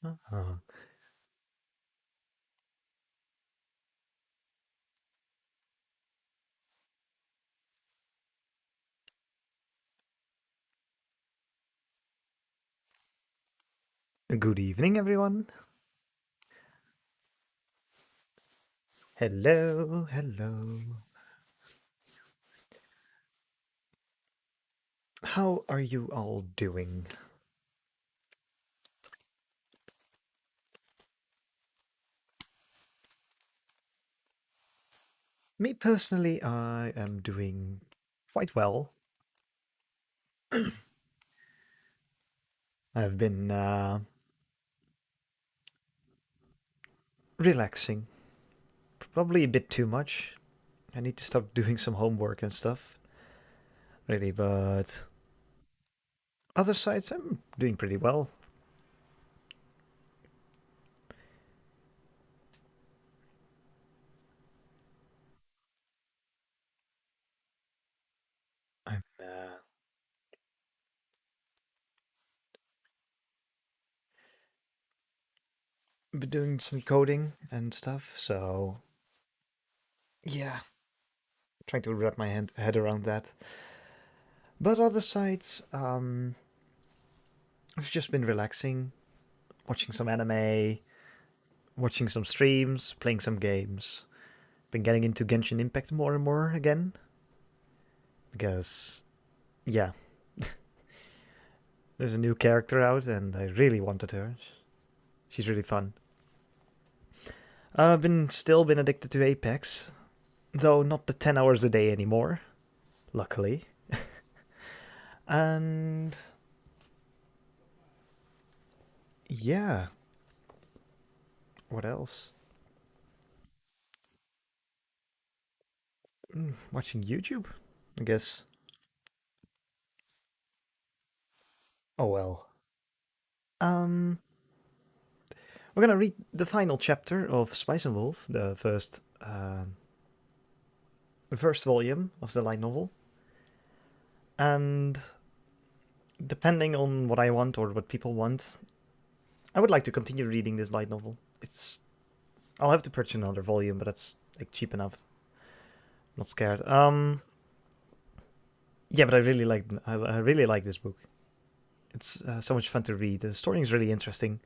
Uh, Good evening, everyone. Hello, hello. How are you all doing? Me personally, I am doing quite well. I've been relaxing, probably a bit too much. I need to stop doing some homework and stuff, really, but other sides, I'm doing pretty well. I'm been doing some coding and stuff, so yeah, trying to wrap my head around that. But other sides, I've just been relaxing, watching some anime, watching some streams, playing some games. Been getting into Genshin Impact more and more again because, yeah, there's a new character out and I really wanted her. She's really fun. I've been addicted to Apex, though not the 10 hours a day anymore, luckily. And yeah, what else? Watching YouTube, I guess. Oh well. Um, we're gonna read the final chapter of Spice&Wolf, the first volume of the light novel, and depending on what I want or what people want, I would like to continue reading this light novel. I'll have to purchase another volume, but that's like cheap enough. I'm not scared. Yeah, but I really like this book. It's so much fun to read. The story is really interesting.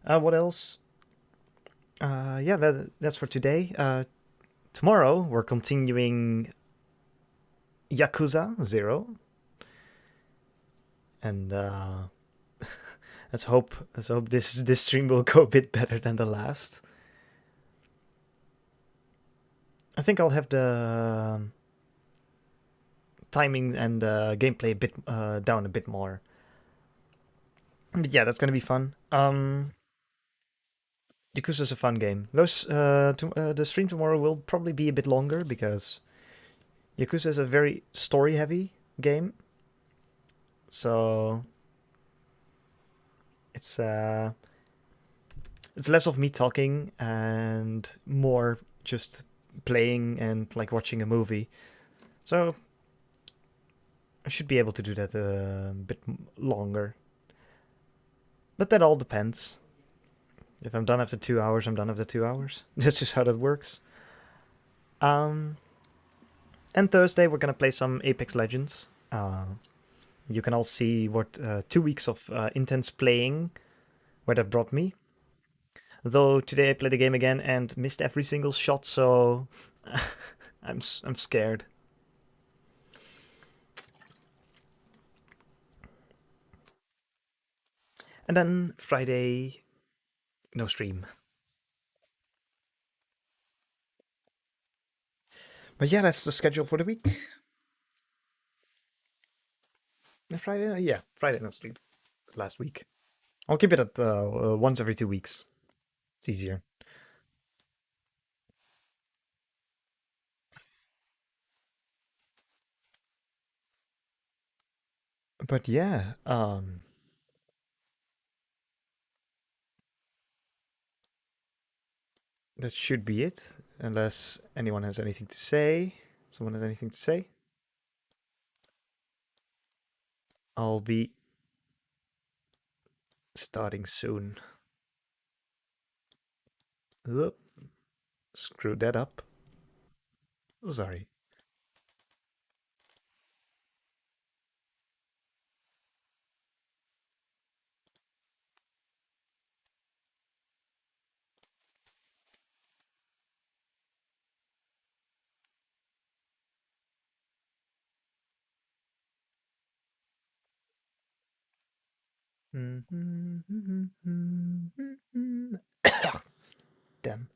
What else? Yeah, that's for today. Tomorrow we're continuing Yakuza 0, and let's hope this stream will go a bit better than the last. I think I'll have the timing and gameplay a bit down a bit more. But yeah, that's gonna be fun. Yakuza is a fun game. The stream tomorrow will probably be a bit longer because Yakuza is a very story heavy game. So it's uh it's less of me talking and more just playing and like watching a movie. So I should be able to do that a bit longer. But that all depends. If I'm done after 2 hours, I'm done after 2 hours. That's just how that works. Um, and Thursday we're gonna play some Apex Legends. You can all see what 2 weeks of intense playing where that brought me. Though today I played the game again and missed every single shot, so I'm scared. And then Friday, no stream. But yeah, that's the schedule for the week. Friday, yeah, Friday no stream. It's last week. I'll keep it at once every 2 weeks. It's easier. But yeah, that should be it. Unless anyone has anything to say. Someone has anything to say? I'll be Starting soon. Oop, screw that up. Sorry. Damn.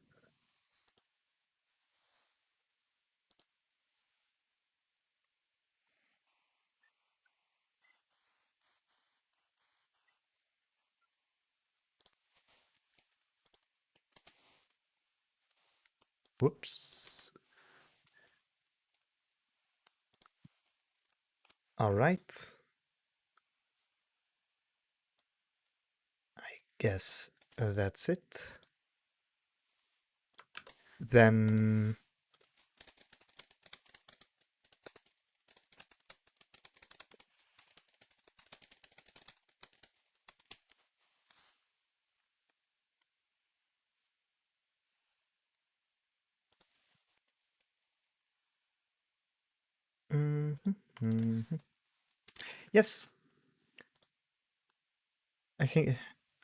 Whoops. All right. I guess that's it. Then. Yes, I think.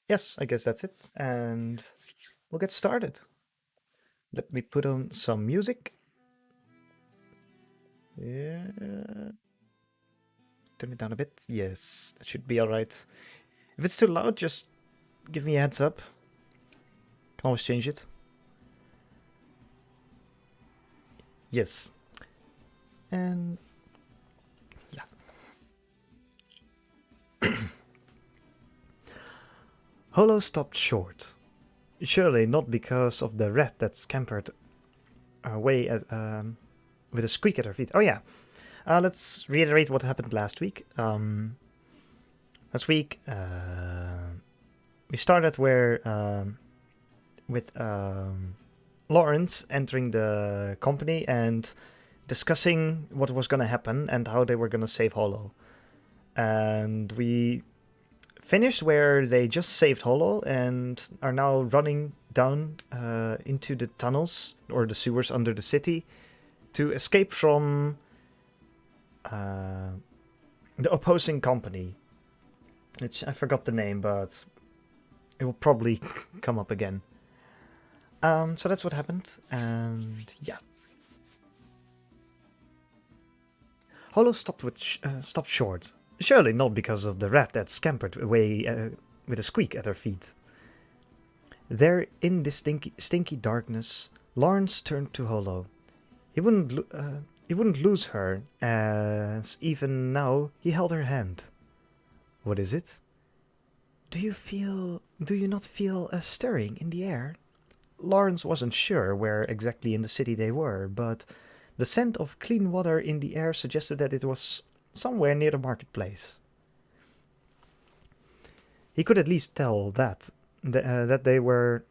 Yes, I guess that's it. And we'll get started. Let me put on some music. Yeah. Turn it down a bit. Yes, that should be alright. If it's too loud, just give me a heads up. Can always change it. Yes. And yeah. Holo stopped short. Surely not because of the rat that scampered away with a squeak at her feet. Oh yeah. Let's reiterate what happened last week. Last week, we started with Lawrence entering the company and discussing what was going to happen and how they were going to save Holo. And we finished where they just saved Holo and are now running down into the tunnels or the sewers under the city to escape from the opposing company. Which I forgot the name, but it will probably come up again. So that's what happened, and yeah. Holo stopped short. Surely not because of the rat that scampered away with a squeak at her feet. There, in the stinky darkness, Lawrence turned to Holo. He wouldn't lose her, as even now he held her hand. What is it? Do you not feel a stirring in the air? Lawrence wasn't sure where exactly in the city they were, but the scent of clean water in the air suggested that it was somewhere near the marketplace. He could at least tell that they were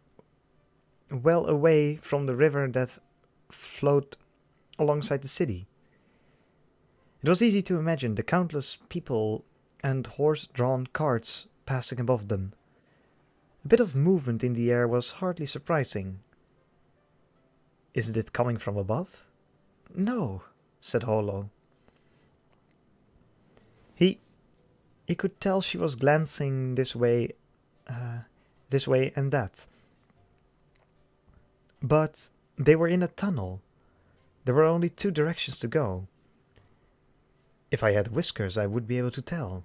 well away from the river that flowed alongside the city. It was easy to imagine the countless people and horse-drawn carts passing above them. A bit of movement in the air was hardly surprising. Isn't it coming from above? No, said Holo. He could tell she was glancing this way and that. But they were in a tunnel. There were only two directions to go. If I had whiskers, I would be able to tell.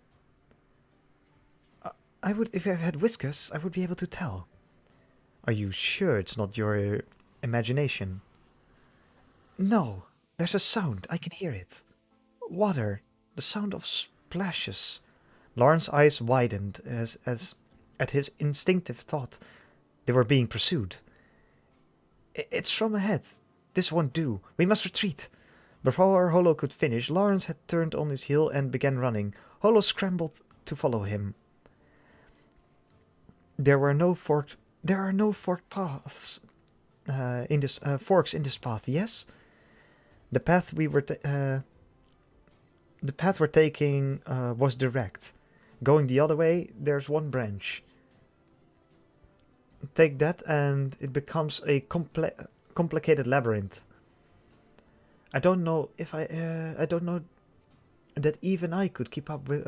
If I had whiskers, I would be able to tell. Are you sure it's not your imagination? No, there's a sound. I can hear it. Water. The sound of splashes. Lawrence's eyes widened as at his instinctive thought they were being pursued. It's from ahead. This won't do. We must retreat. Before Holo could finish, Lawrence had turned on his heel and began running. Holo scrambled to follow him. There are no forked paths in this forks in this path. Yes, the path we're taking was direct. Going the other way, there's one branch. take that and it becomes a complicated labyrinth. I don't know if I don't know that even I could keep up with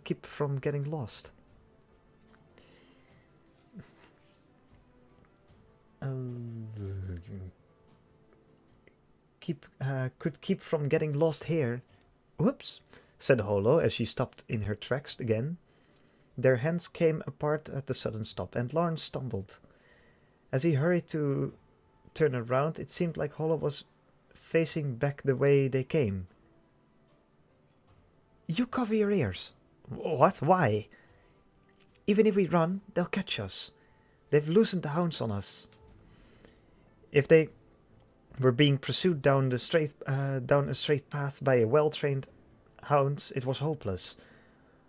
keep from getting lost. Could keep from getting lost here. Whoops, said Holo as she stopped in her tracks again. Their hands came apart at the sudden stop, and Lawrence stumbled. As he hurried to turn around, it seemed like Holo was facing back the way they came. You cover your ears. What? Why? Even if we run, they'll catch us. They've loosened the hounds on us. If they were being pursued down a straight path by a well-trained hounds, it was hopeless.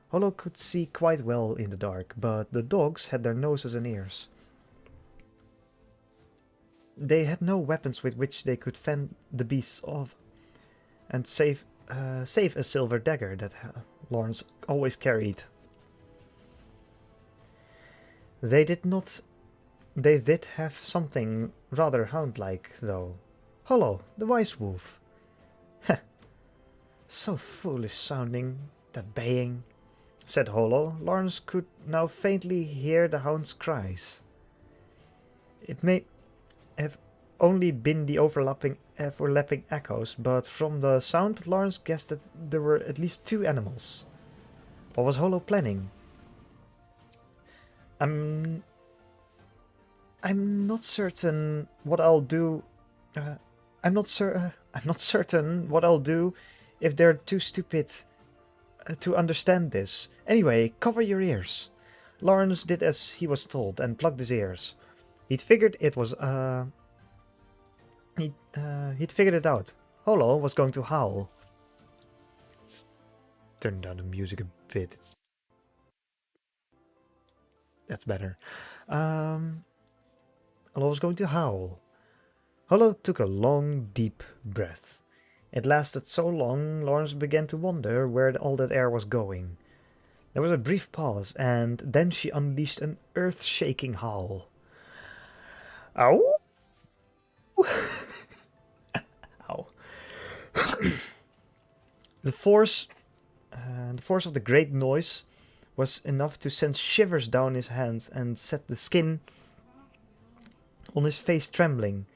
Holo could see quite well in the dark, but the dogs had their noses and ears. They had no weapons with which they could fend the beasts off, and save a silver dagger that Lawrence always carried. They did have something rather hound-like, though. Holo, the wise wolf. Heh. So foolish sounding, that baying, said Holo. Lawrence could now faintly hear the hound's cries. It may have only been the overlapping echoes, but from the sound, Lawrence guessed that there were at least two animals. What was Holo planning? I'm not certain what I'll do. I'm not certain what I'll do if they're too stupid to understand this. Anyway, cover your ears. Lawrence did as he was told and plugged his ears. He'd figured it out. Holo was going to howl. Let's turn down the music a bit. That's better. Holo was going to howl. Holo took a long, deep breath. It lasted so long, Lawrence began to wonder where all that air was going. There was a brief pause, and then she unleashed an earth-shaking howl. Ow! Ow. The force of the great noise was enough to send shivers down his hands and set the skin on his face trembling.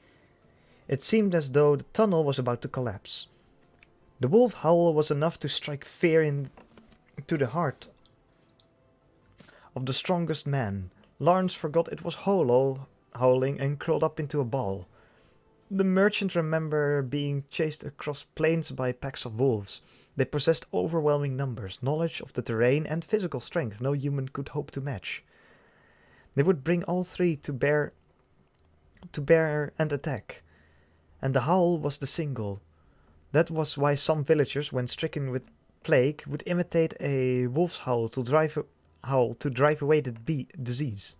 It seemed as though the tunnel was about to collapse. The wolf howl was enough to strike fear into the heart of the strongest man. Lawrence forgot it was Holo howling and curled up into a ball. The merchant remembered being chased across plains by packs of wolves. They possessed overwhelming numbers, knowledge of the terrain, and physical strength no human could hope to match. They would bring all three to bear and attack, and the howl was the signal. That was why some villagers, when stricken with plague, would imitate a wolf's howl to drive away the disease.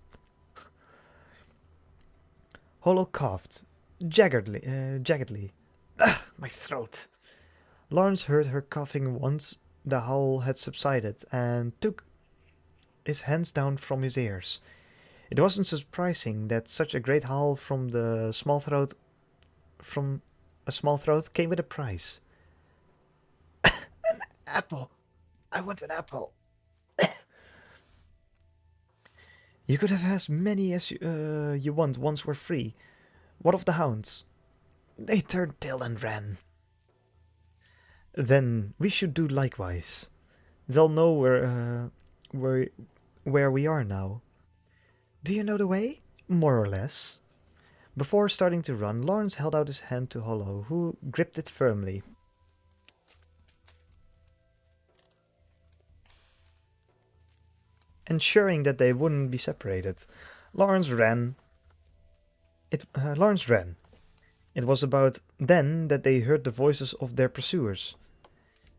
Holo coughed jaggedly. Ugh, my throat. Lawrence heard her coughing once the howl had subsided and took his hands down from his ears. It wasn't surprising that such a great howl from a small throat came with a price. An apple. I want an apple. You could have as many as you want once we're free. What of the hounds? They turned tail and ran. Then we should do likewise. They'll know where we are now. Do you know the way? More or less. Before starting to run, Lawrence held out his hand to Holo, who gripped it firmly. Ensuring that they wouldn't be separated, Lawrence ran. Lawrence ran. It was about then that they heard the voices of their pursuers.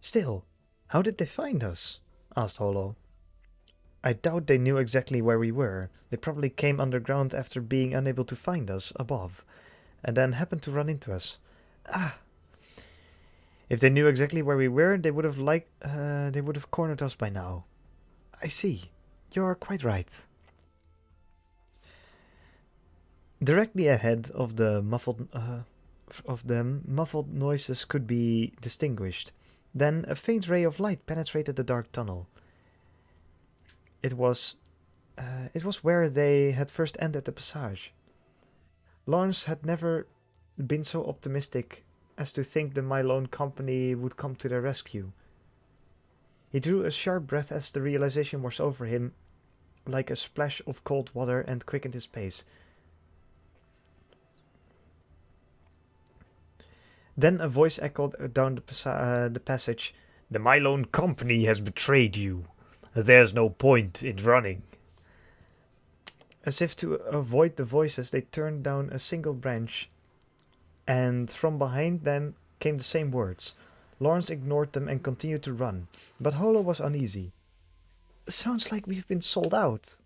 Still, how did they find us? Asked Holo. I doubt they knew exactly where we were. They probably came underground after being unable to find us above, and then happened to run into us. Ah! If they knew exactly where we were, they would have cornered us by now. I see. You're quite right. Directly ahead of them, muffled noises could be distinguished. Then a faint ray of light penetrated the dark tunnel. It was it was where they had first entered the passage. Lawrence had never been so optimistic as to think the Mylone Company would come to their rescue. He drew a sharp breath as the realization washed over him like a splash of cold water and quickened his pace. Then a voice echoed down the passage. "The Mylone Company has betrayed you. There's no point in running." As if to avoid the voices, they turned down a single branch, and from behind them came the same words. Lawrence ignored them and continued to run, but Holo was uneasy. "Sounds like we've been sold out.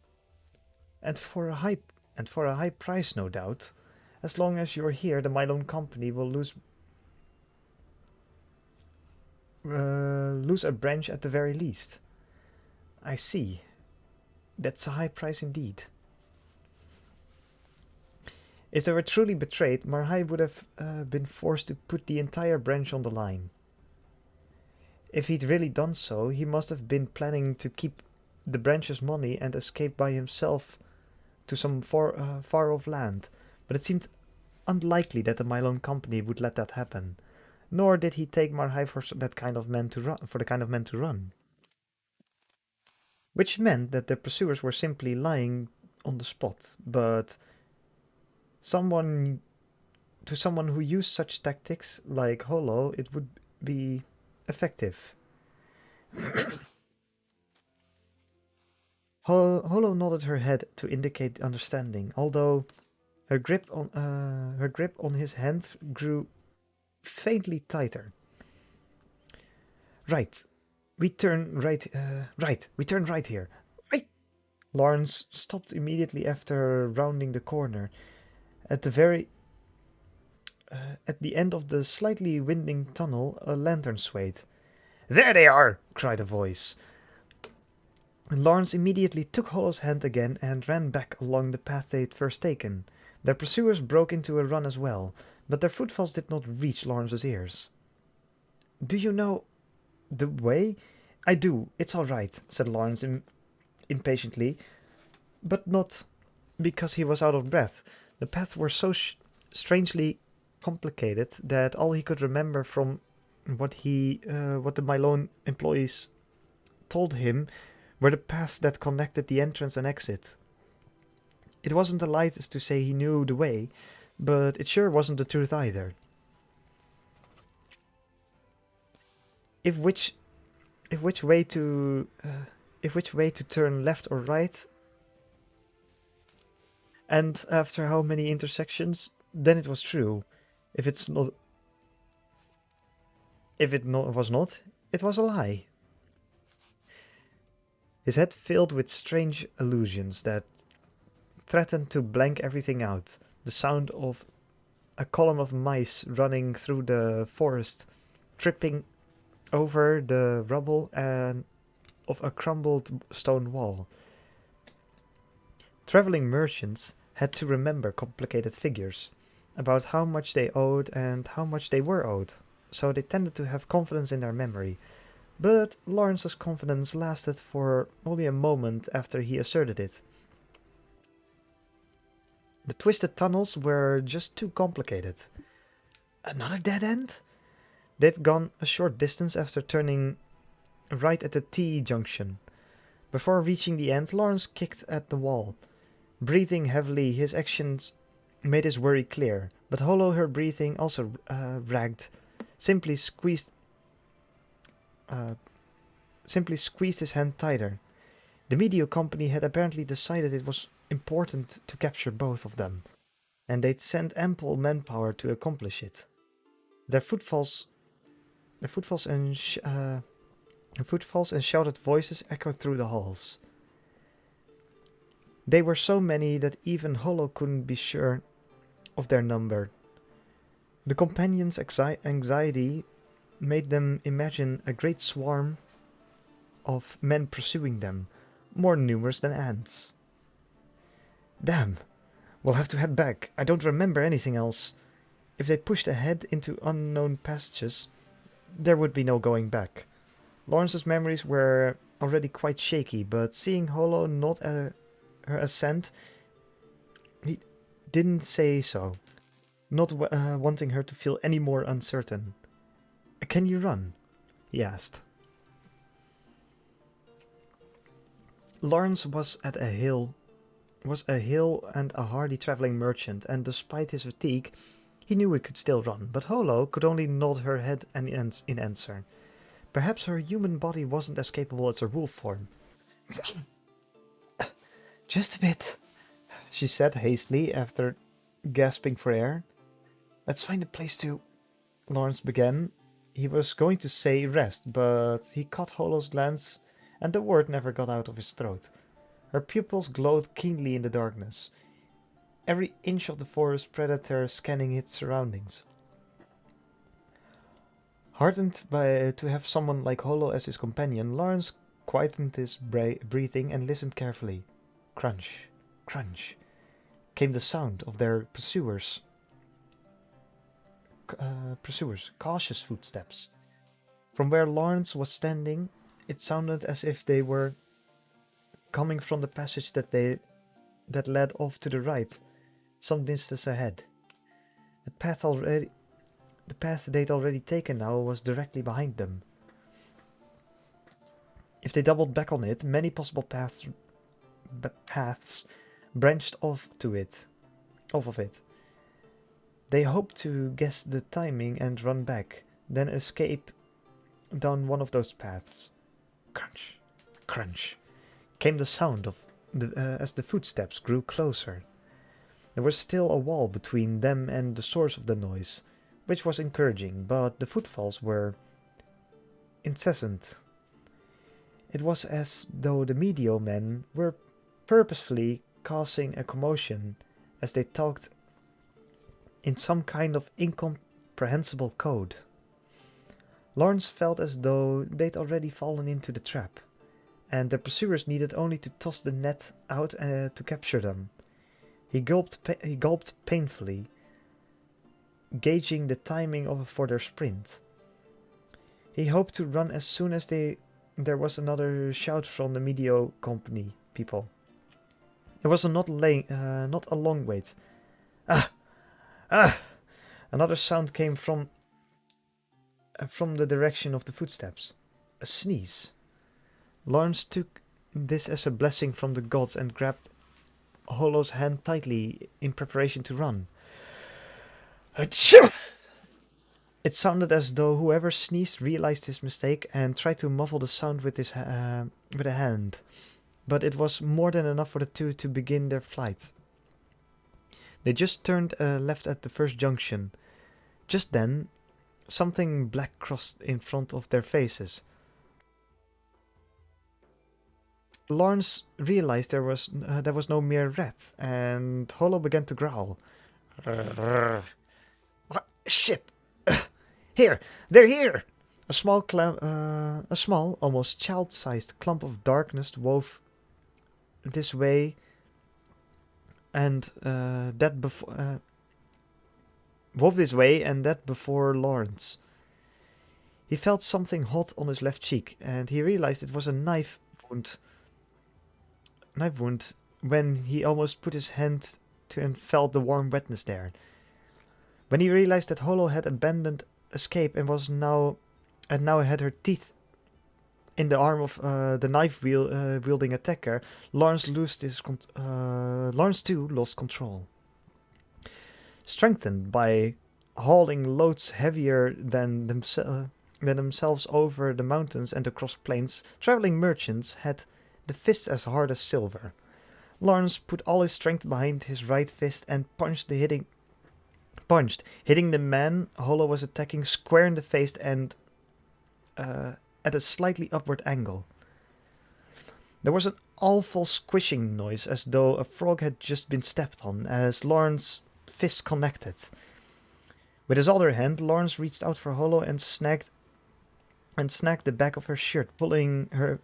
And for a high price, no doubt. As long as you're here, the Mylone Company will lose a branch at the very least." "I see. That's a high price indeed." If they were truly betrayed, Marhai would have been forced to put the entire branch on the line. If he'd really done so, he must have been planning to keep the branch's money and escape by himself to some far-off land, but it seemed unlikely that the Mylone Company would let that happen. Nor did he take Marhai for the kind of men to run. Which meant that the pursuers were simply lying on the spot, but someone who used such tactics like Holo, it would be effective. Holo nodded her head to indicate understanding, although her grip on his hand grew faintly tighter. Right, we turn right. We turn right here. Right. Lawrence stopped immediately after rounding the corner. At the end of the slightly winding tunnel, a lantern swayed. "There they are!" cried a voice. Lawrence immediately took Holo's hand again and ran back along the path they had first taken. Their pursuers broke into a run as well, but their footfalls did not reach Lawrence's ears. "Do you know the way?" "I do. It's all right," said Lawrence impatiently, but not because he was out of breath. The paths were so strangely complicated that all he could remember from what the Mylone employees told him were the paths that connected the entrance and exit. It wasn't the lightest to say he knew the way, but it sure wasn't the truth either. If which way to turn left or right, and after how many intersections, then it was true. If it was not, it was a lie. His head filled with strange illusions that threatened to blank everything out. The sound of a column of mice running through the forest, tripping over the rubble and of a crumbled stone wall. Traveling merchants had to remember complicated figures about how much they owed and how much they were owed, so they tended to have confidence in their memory. But Lawrence's confidence lasted for only a moment after he asserted it. The twisted tunnels were just too complicated. Another dead end? They'd gone a short distance after turning right at the T-junction. Before reaching the end, Lawrence kicked at the wall. Breathing heavily, his actions made his worry clear, but Holo, her breathing also ragged, simply squeezed his hand tighter. The Medio Company had apparently decided it was important to capture both of them, and they'd sent ample manpower to accomplish it. Their footfalls and shouted voices echoed through the halls. They were so many that even Holo couldn't be sure of their number. The companions' anxiety made them imagine a great swarm of men pursuing them, more numerous than ants. Damn, We'll have to head back. I don't remember anything else. If they pushed ahead into unknown passages, there would be no going back. Lawrence's memories were already quite shaky, but seeing Holo nod at her assent, he didn't say so, not wanting her to feel any more uncertain. Can you run? He asked. Lawrence was a hill and a hardy traveling merchant, and despite his fatigue, he knew he could still run, but Holo could only nod her head in answer. Perhaps her human body wasn't as capable as her wolf form. Just a bit, she said hastily after gasping for air. Let's find a place to... Lawrence began. He was going to say rest, but he caught Holo's glance, and the word never got out of his throat. Her pupils glowed keenly in the darkness, every inch of the forest predator scanning its surroundings. Heartened to have someone like Holo as his companion, Lawrence quietened his breathing and listened carefully. Crunch, crunch, came the sound of their pursuers' cautious footsteps. From where Lawrence was standing, it sounded as if they were coming from the passage that led off to the right, some distance ahead. The path they'd already taken now was directly behind them. If they doubled back on it, many possible paths branched off of it. They hoped to guess the timing and run back, then escape down one of those paths. Crunch, crunch, came the sound of as the footsteps grew closer. There was still a wall between them and the source of the noise, which was encouraging, but the footfalls were incessant. It was as though the Medio men were purposefully causing a commotion as they talked in some kind of incomprehensible code. Lawrence felt as though they'd already fallen into the trap, and their pursuers needed only to toss the net out to capture them. He gulped painfully, gauging the timing for their sprint. He hoped to run as soon as there was another shout from the Medio company people. It was not a long wait. Ah! Another sound came from the direction of the footsteps. A sneeze. Lawrence took this as a blessing from the gods and grabbed Holo's hand tightly in preparation to run. Achoo! It sounded as though whoever sneezed realized his mistake and tried to muffle the sound with a hand, but it was more than enough for the two to begin their flight. They just turned left at the first junction. Just then, something black crossed in front of their faces. Lawrence realized there was no mere rat, and Holo began to growl. What? Shit! Here! They're here! A small, almost child-sized clump of darkness wove this way and that before Lawrence. He felt something hot on his left cheek, and he realized it was a knife wound when he almost put his hand to and felt the warm wetness there. When he realized that Holo had abandoned escape and now had her teeth in the arm of the knife-wielding attacker, Lawrence too lost control. Strengthened by hauling loads heavier than themselves over the mountains and across plains, traveling merchants had the fists as hard as silver. Lawrence put all his strength behind his right fist and punched, hitting the man Holo was attacking square in the face and at a slightly upward angle. There was an awful squishing noise as though a frog had just been stepped on as Lawrence's fists connected. With his other hand, Lawrence reached out for Holo and snagged the back of her shirt, pulling her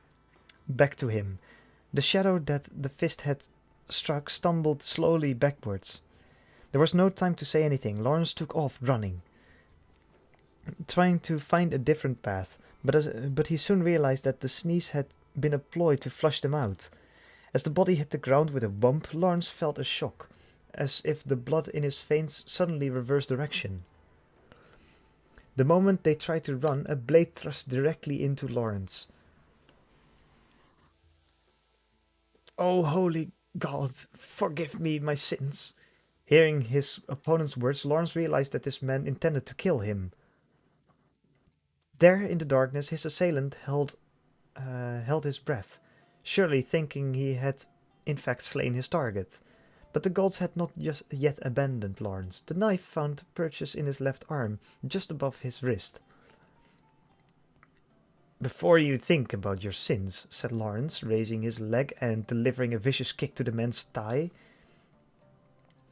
back to him. The shadow that the fist had struck stumbled slowly backwards. There was no time to say anything. Lawrence took off, running, trying to find a different path, but he soon realized that the sneeze had been a ploy to flush them out. As the body hit the ground with a bump, Lawrence felt a shock, as if the blood in his veins suddenly reversed direction. The moment they tried to run, a blade thrust directly into Lawrence. "Oh, holy God, forgive me my sins." Hearing his opponent's words, Lawrence realized that this man intended to kill him. There, in the darkness, his assailant held his breath, surely thinking he had in fact slain his target. But the gods had not yet abandoned Lawrence. The knife found purchase in his left arm, just above his wrist. "Before you think about your sins," said Lawrence, raising his leg and delivering a vicious kick to the man's thigh,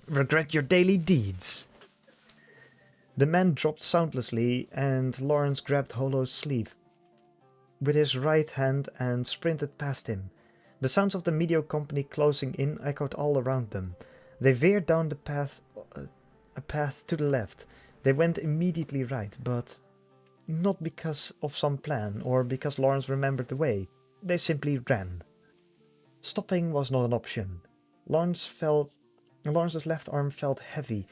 "regret your daily deeds." The man dropped soundlessly, and Lawrence grabbed Holo's sleeve with his right hand and sprinted past him. The sounds of the media company closing in echoed all around them. They veered down a path to the left. They went immediately right, but not because of some plan or because Lawrence remembered the way. They simply ran. Stopping was not an option. Lawrence's left arm felt heavy,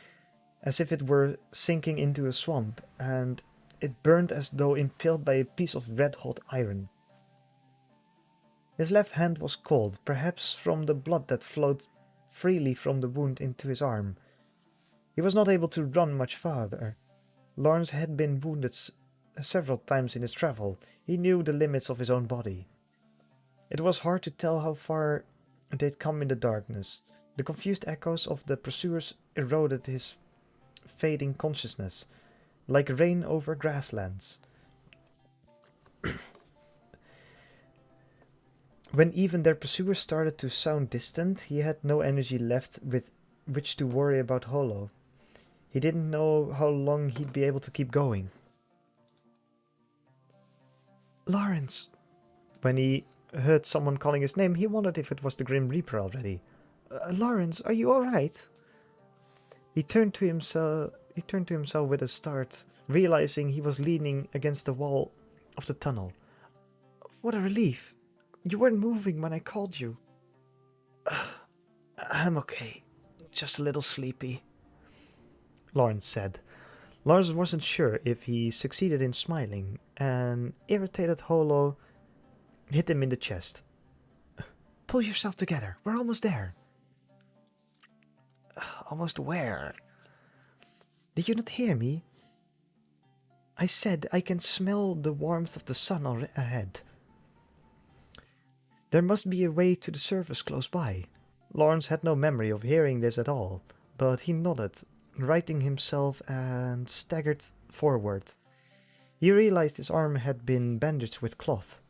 as if it were sinking into a swamp, and it burned as though impaled by a piece of red-hot iron. His left hand was cold, perhaps from the blood that flowed freely from the wound into his arm. He was not able to run much farther. Lawrence had been wounded several times in his travel. He knew the limits of his own body. It was hard to tell how far they'd come in the darkness. The confused echoes of the pursuers eroded his fading consciousness, like rain over grasslands. When even their pursuers started to sound distant, he had no energy left with which to worry about Holo. He didn't know how long he'd be able to keep going. "Lawrence!" When he heard someone calling his name, he wondered if it was the Grim Reaper already. "Lawrence, are you alright?" He turned to himself with a start, realizing he was leaning against the wall of the tunnel. "What a relief! You weren't moving when I called you." "I'm okay. Just a little sleepy," Lawrence said. Lawrence wasn't sure if he succeeded in smiling. An irritated Holo hit him in the chest. "Pull yourself together. We're almost there." "Almost where?" "Did you not hear me? I said I can smell the warmth of the sun ahead. There must be a way to the surface close by." Lawrence had no memory of hearing this at all, but he nodded, righting himself, and staggered forward. He realized his arm had been bandaged with cloth.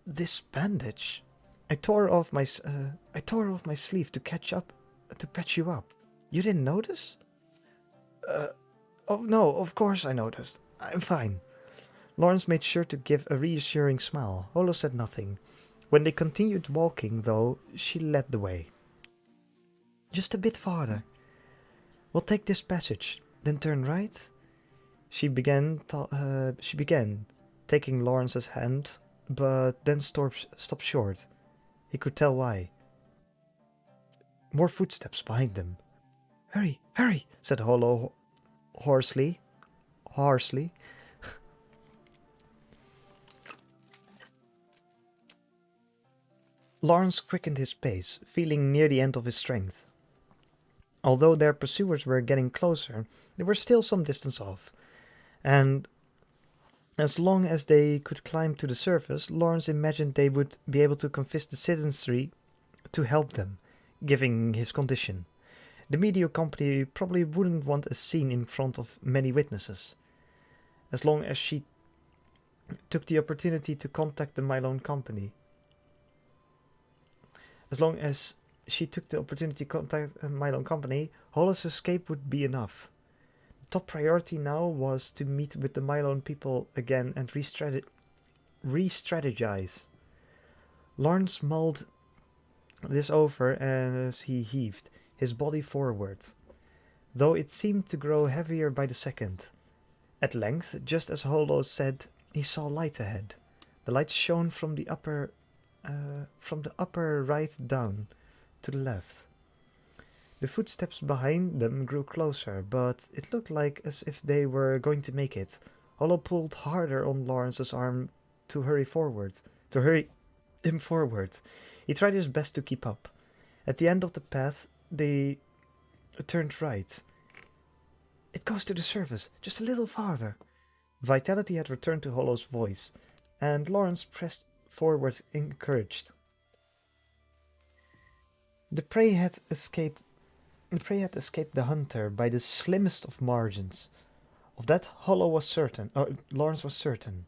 "This bandage? I tore off my sleeve to patch you up. You didn't notice?" Oh no, of course I noticed. I'm fine." Lawrence made sure to give a reassuring smile. Holo said nothing. When they continued walking, though, she led the way. "Just a bit farther. We'll take this passage, then turn right." She began, taking Lawrence's hand, but then stopped short. He could tell why. More footsteps behind them. "Hurry, hurry," said Holo hoarsely. Lawrence quickened his pace, feeling near the end of his strength. Although their pursuers were getting closer, they were still some distance off, and as long as they could climb to the surface, Lawrence imagined they would be able to convince the citizenry to help them, given his condition. The media company probably wouldn't want a scene in front of many witnesses. As long as she took the opportunity to contact the Mylon company. Holo's escape would be enough. The top priority now was to meet with the Mylon people again and re-strategize. Lawrence mulled this over as he heaved his body forward, though it seemed to grow heavier by the second. At length, just as Holo said, he saw light ahead. The light shone from the upper right down to the left. The footsteps behind them grew closer, but it looked like as if they were going to make it. Holo pulled harder on Lawrence's arm to hurry him forward. He tried his best to keep up. At the end of the path, they turned right. It goes to the surface, just a little farther. Vitality had returned to Holo's voice, and Lawrence pressed forward encouraged. The prey had escaped the hunter by the slimmest of margins. Of that Lawrence was certain.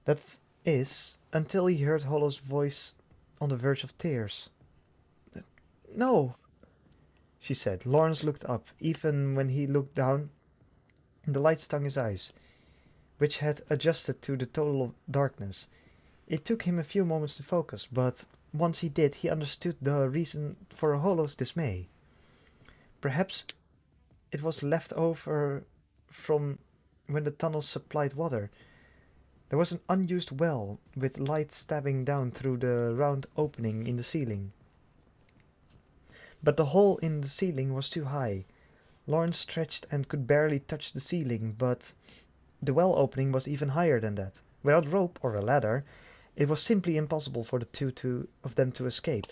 That is, until he heard Holo's voice on the verge of tears. "No," she said. Lawrence looked up. Even when he looked down, the light stung his eyes, which had adjusted to the total darkness. It took him a few moments to focus, but once he did, he understood the reason for Holo's dismay. Perhaps it was left over from when the tunnels supplied water. There was an unused well, with light stabbing down through the round opening in the ceiling. But the hole in the ceiling was too high. Lawrence stretched and could barely touch the ceiling, but the well opening was even higher than that. Without rope or a ladder, it was simply impossible for the two of them to escape.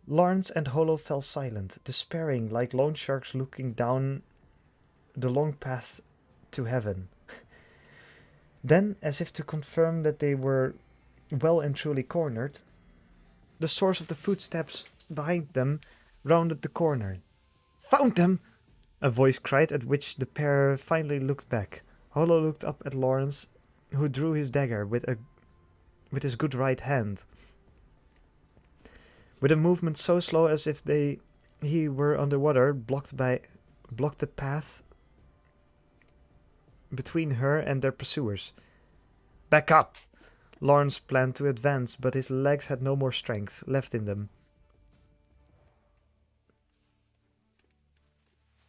Lawrence and Holo fell silent, despairing like loan sharks looking down the long path to heaven. Then, as if to confirm that they were well and truly cornered, the source of the footsteps behind them rounded the corner. "Found them!" a voice cried, at which the pair finally looked back. Holo looked up at Lawrence, who drew his dagger with his good right hand, with a movement so slow as if he were underwater, blocked the path between her and their pursuers. "Back up!" Lawrence planned to advance, but his legs had no more strength left in them.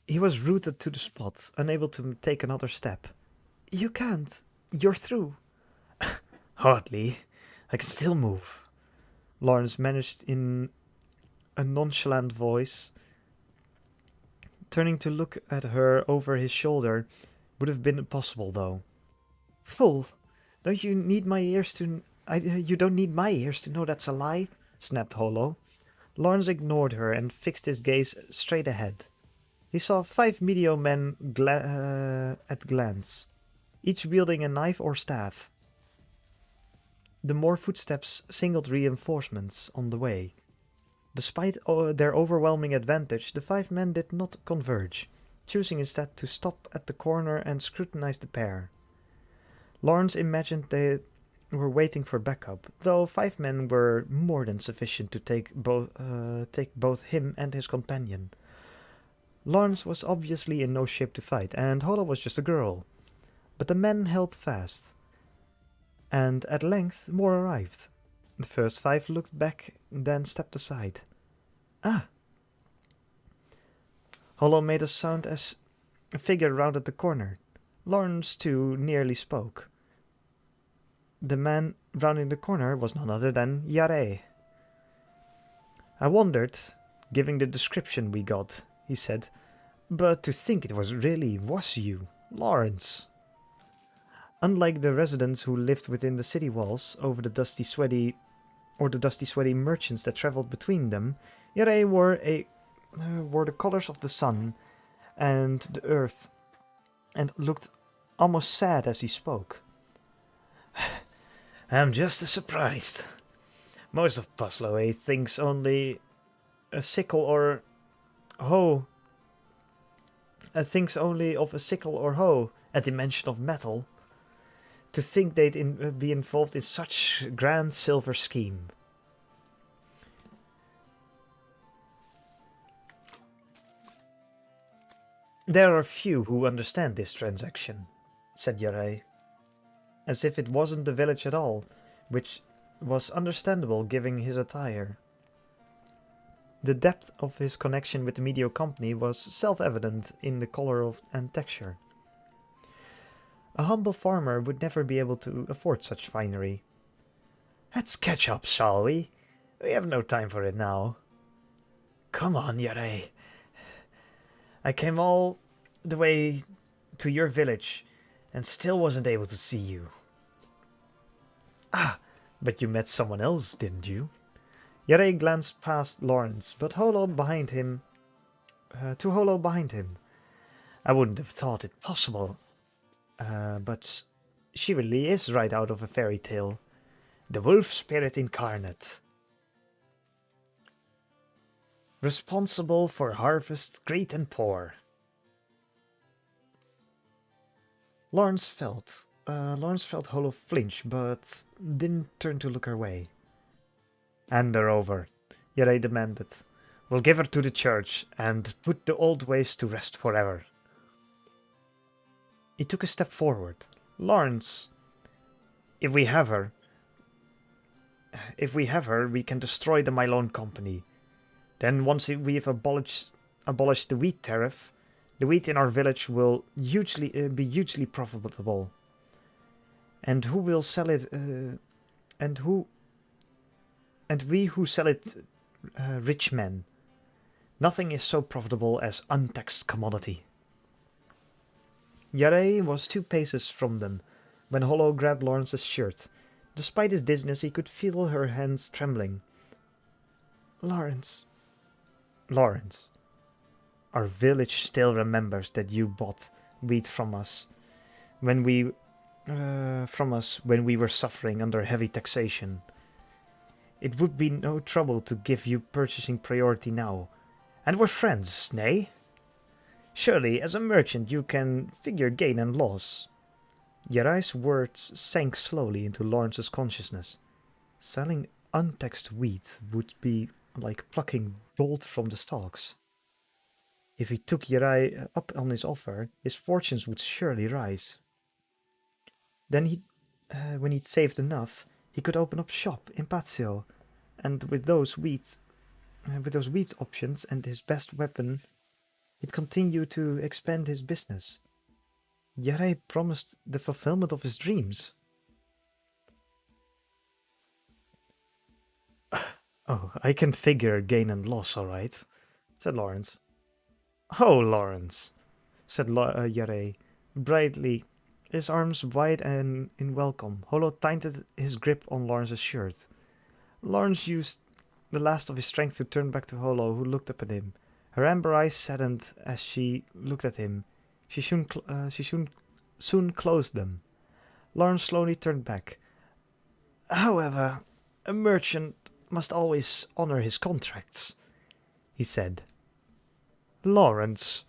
He was rooted to the spot, unable to take another step. "You can't. You're through." "Hardly. I can still move," Lawrence managed in a nonchalant voice. Turning to look at her over his shoulder would have been impossible, though. "Fool! Don't you need my ears to... you don't need my ears to know that's a lie," snapped Holo. Lawrence ignored her and fixed his gaze straight ahead. He saw 5 Medio men at glance, each wielding a knife or staff. The more footsteps signaled reinforcements on the way. Despite their overwhelming advantage, the 5 men did not converge, choosing instead to stop at the corner and scrutinize the pair. Lawrence imagined they were waiting for backup, though 5 men were more than sufficient to take both him and his companion. Lawrence was obviously in no shape to fight, and Holo was just a girl. But the men held fast, and at length more arrived. The first 5 looked back, then stepped aside. "Ah!" Holo made a sound as a figure rounded the corner. Lawrence, too, nearly spoke. The man rounding the corner was none other than Yare. "I wondered, giving the description we got," he said, "but to think it was you, Lawrence." Unlike the residents who lived within the city walls, over the dusty, sweaty merchants that traveled between them, Yare wore the colors of the sun and the earth, and looked almost sad as he spoke. "I'm just as surprised. Most of Pasloe thinks only a sickle or hoe. Thinks only of a sickle or hoe at the mention of metal. To think they'd be involved in such grand silver scheme." "There are few who understand this transaction," said Yarai, as if it wasn't the village at all, which was understandable given his attire. The depth of his connection with the Medio company was self-evident in the color and texture. A humble farmer would never be able to afford such finery. Let's catch up, shall we? We have no time for it now. Come on, Yare. I came all the way to your village and still wasn't able to see you. Ah, but you met someone else, didn't you? Yare glanced past Lawrence, but Holo behind him. To Holo behind him. I wouldn't have thought it possible. But she really is right out of a fairy tale. The wolf spirit incarnate. Responsible for harvests great and poor. Lawrence felt Holo flinch, but didn't turn to look her way. Hand her over, Yare demanded. We'll give her to the church and put the old ways to rest forever. He took a step forward. Lawrence, if we have her, we can destroy the Mylon company. Then once we've abolished the wheat tariff, the wheat in our village will be hugely profitable. And who will sell it? And we who sell it, rich men. Nothing is so profitable as untaxed commodity. Yare was 2 paces from them when Holo grabbed Lawrence's shirt. Despite his dizziness, he could feel her hands trembling. Lawrence, our village still remembers that you bought wheat from us when we were suffering under heavy taxation. It would be no trouble to give you purchasing priority now, and we're friends, nay? Surely, as a merchant, you can figure gain and loss. Yarai's words sank slowly into Lawrence's consciousness. Selling untaxed wheat would be like plucking gold from the stalks. If he took Yarai up on his offer, his fortunes would surely rise. Then when he'd saved enough, he could open up shop in Pazio, and with those wheat options and his best weapon, he'd continue to expand his business. Yarai promised the fulfillment of his dreams. Oh, I can figure gain and loss, all right, said Lawrence. Oh, Lawrence, said Yarai, brightly, his arms wide and in welcome. Holo tightened his grip on Lawrence's shirt. Lawrence used the last of his strength to turn back to Holo, who looked up at him. Her amber eyes saddened as she looked at him. She soon closed them. Lawrence slowly turned back. However, a merchant must always honor his contracts, he said. Lawrence,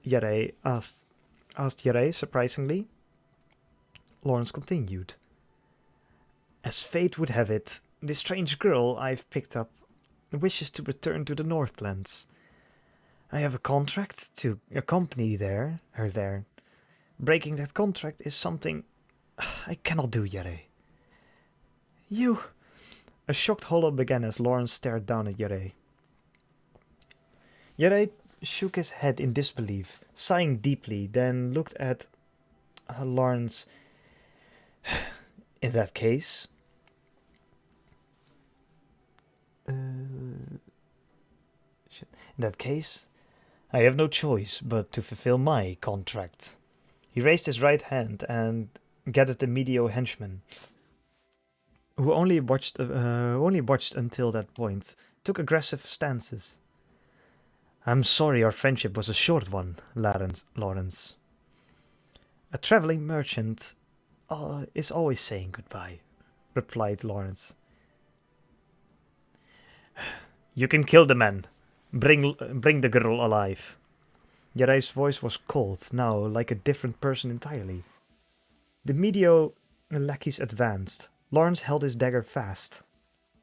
Yarai asked Yarai surprisingly. Lawrence continued. As fate would have it, the strange girl I've picked up wishes to return to the Northlands. I have a contract to accompany her there. Breaking that contract is something I cannot do, Yarai. You... A shocked Holo began as Lawrence stared down at Yarai. Yarai shook his head in disbelief, sighing deeply, then looked at Lawrence. In that case... In that case, I have no choice but to fulfill my contract. He raised his right hand and gathered the Medio henchman, who only watched until that point, took aggressive stances. I'm sorry our friendship was a short one, Lawrence. A traveling merchant is always saying goodbye, replied Lawrence. You can kill the man. Bring the girl alive. Yarai's voice was cold, now like a different person entirely. The Medio lackeys advanced. Lawrence held his dagger fast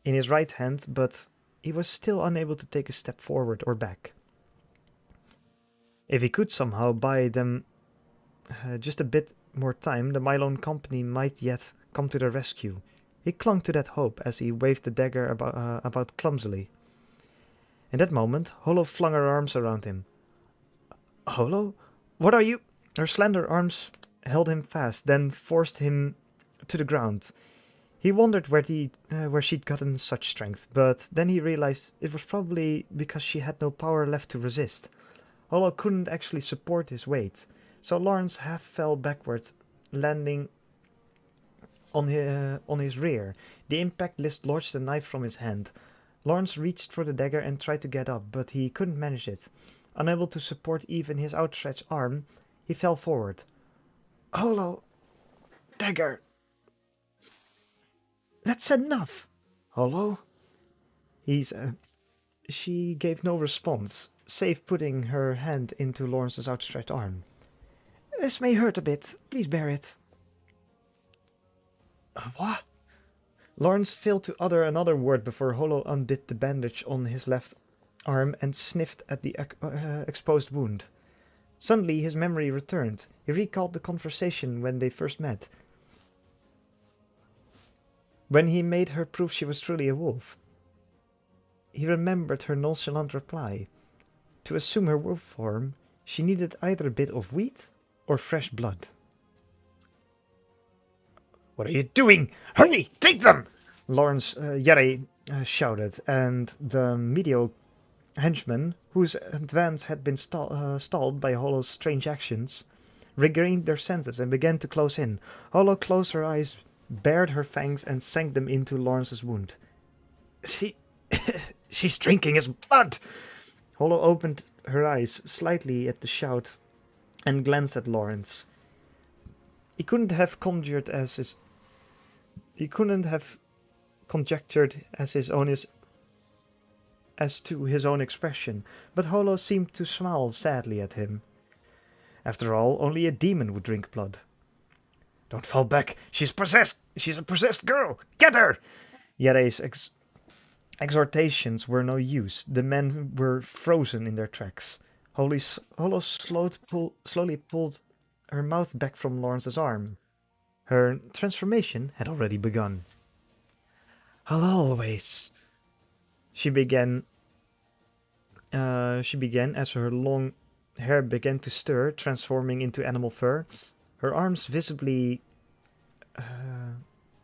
in his right hand, but he was still unable to take a step forward or back. If he could somehow buy them just a bit more time, the Mylon company might yet come to their rescue. He clung to that hope as he waved the dagger about clumsily. In that moment, Holo flung her arms around him. Holo? What are you? Her slender arms held him fast, then forced him to the ground. He wondered where she'd gotten such strength, but then he realized it was probably because she had no power left to resist. Holo couldn't actually support his weight, so Lawrence half fell backward, landing on his rear. The impact dislodged the knife from his hand. Lawrence reached for the dagger and tried to get up, but he couldn't manage it. Unable to support even his outstretched arm, he fell forward. Holo! Dagger! That's enough! Holo? She gave no response, save putting her hand into Lawrence's outstretched arm. This may hurt a bit. Please bear it. What? Lawrence failed to utter another word before Holo undid the bandage on his left arm and sniffed at the exposed wound. Suddenly his memory returned. He recalled the conversation when they first met. When he made her prove she was truly a wolf. He remembered her nonchalant reply. To assume her wolf form, she needed either a bit of wheat or fresh blood. What are you doing? Hurry! Take them! Lawrence Yerre shouted, and the Medio henchmen, whose advance had been stalled by Holo's strange actions, regained their senses and began to close in. Holo closed her eyes, bared her fangs, and sank them into Lawrence's wound. She's drinking his blood! Holo opened her eyes slightly at the shout and glanced at Lawrence. He couldn't have conjured as to his own expression, but Holo seemed to smile sadly at him. After all, only a demon would drink blood. Don't fall back! She's possessed! She's a possessed girl! Get her! Yerre's exhortations were no use. The men were frozen in their tracks. Holo slowly pulled her mouth back from Lawrence's arm. Her transformation had already begun. I'll always... She began as her long hair began to stir, transforming into animal fur. Her arms visibly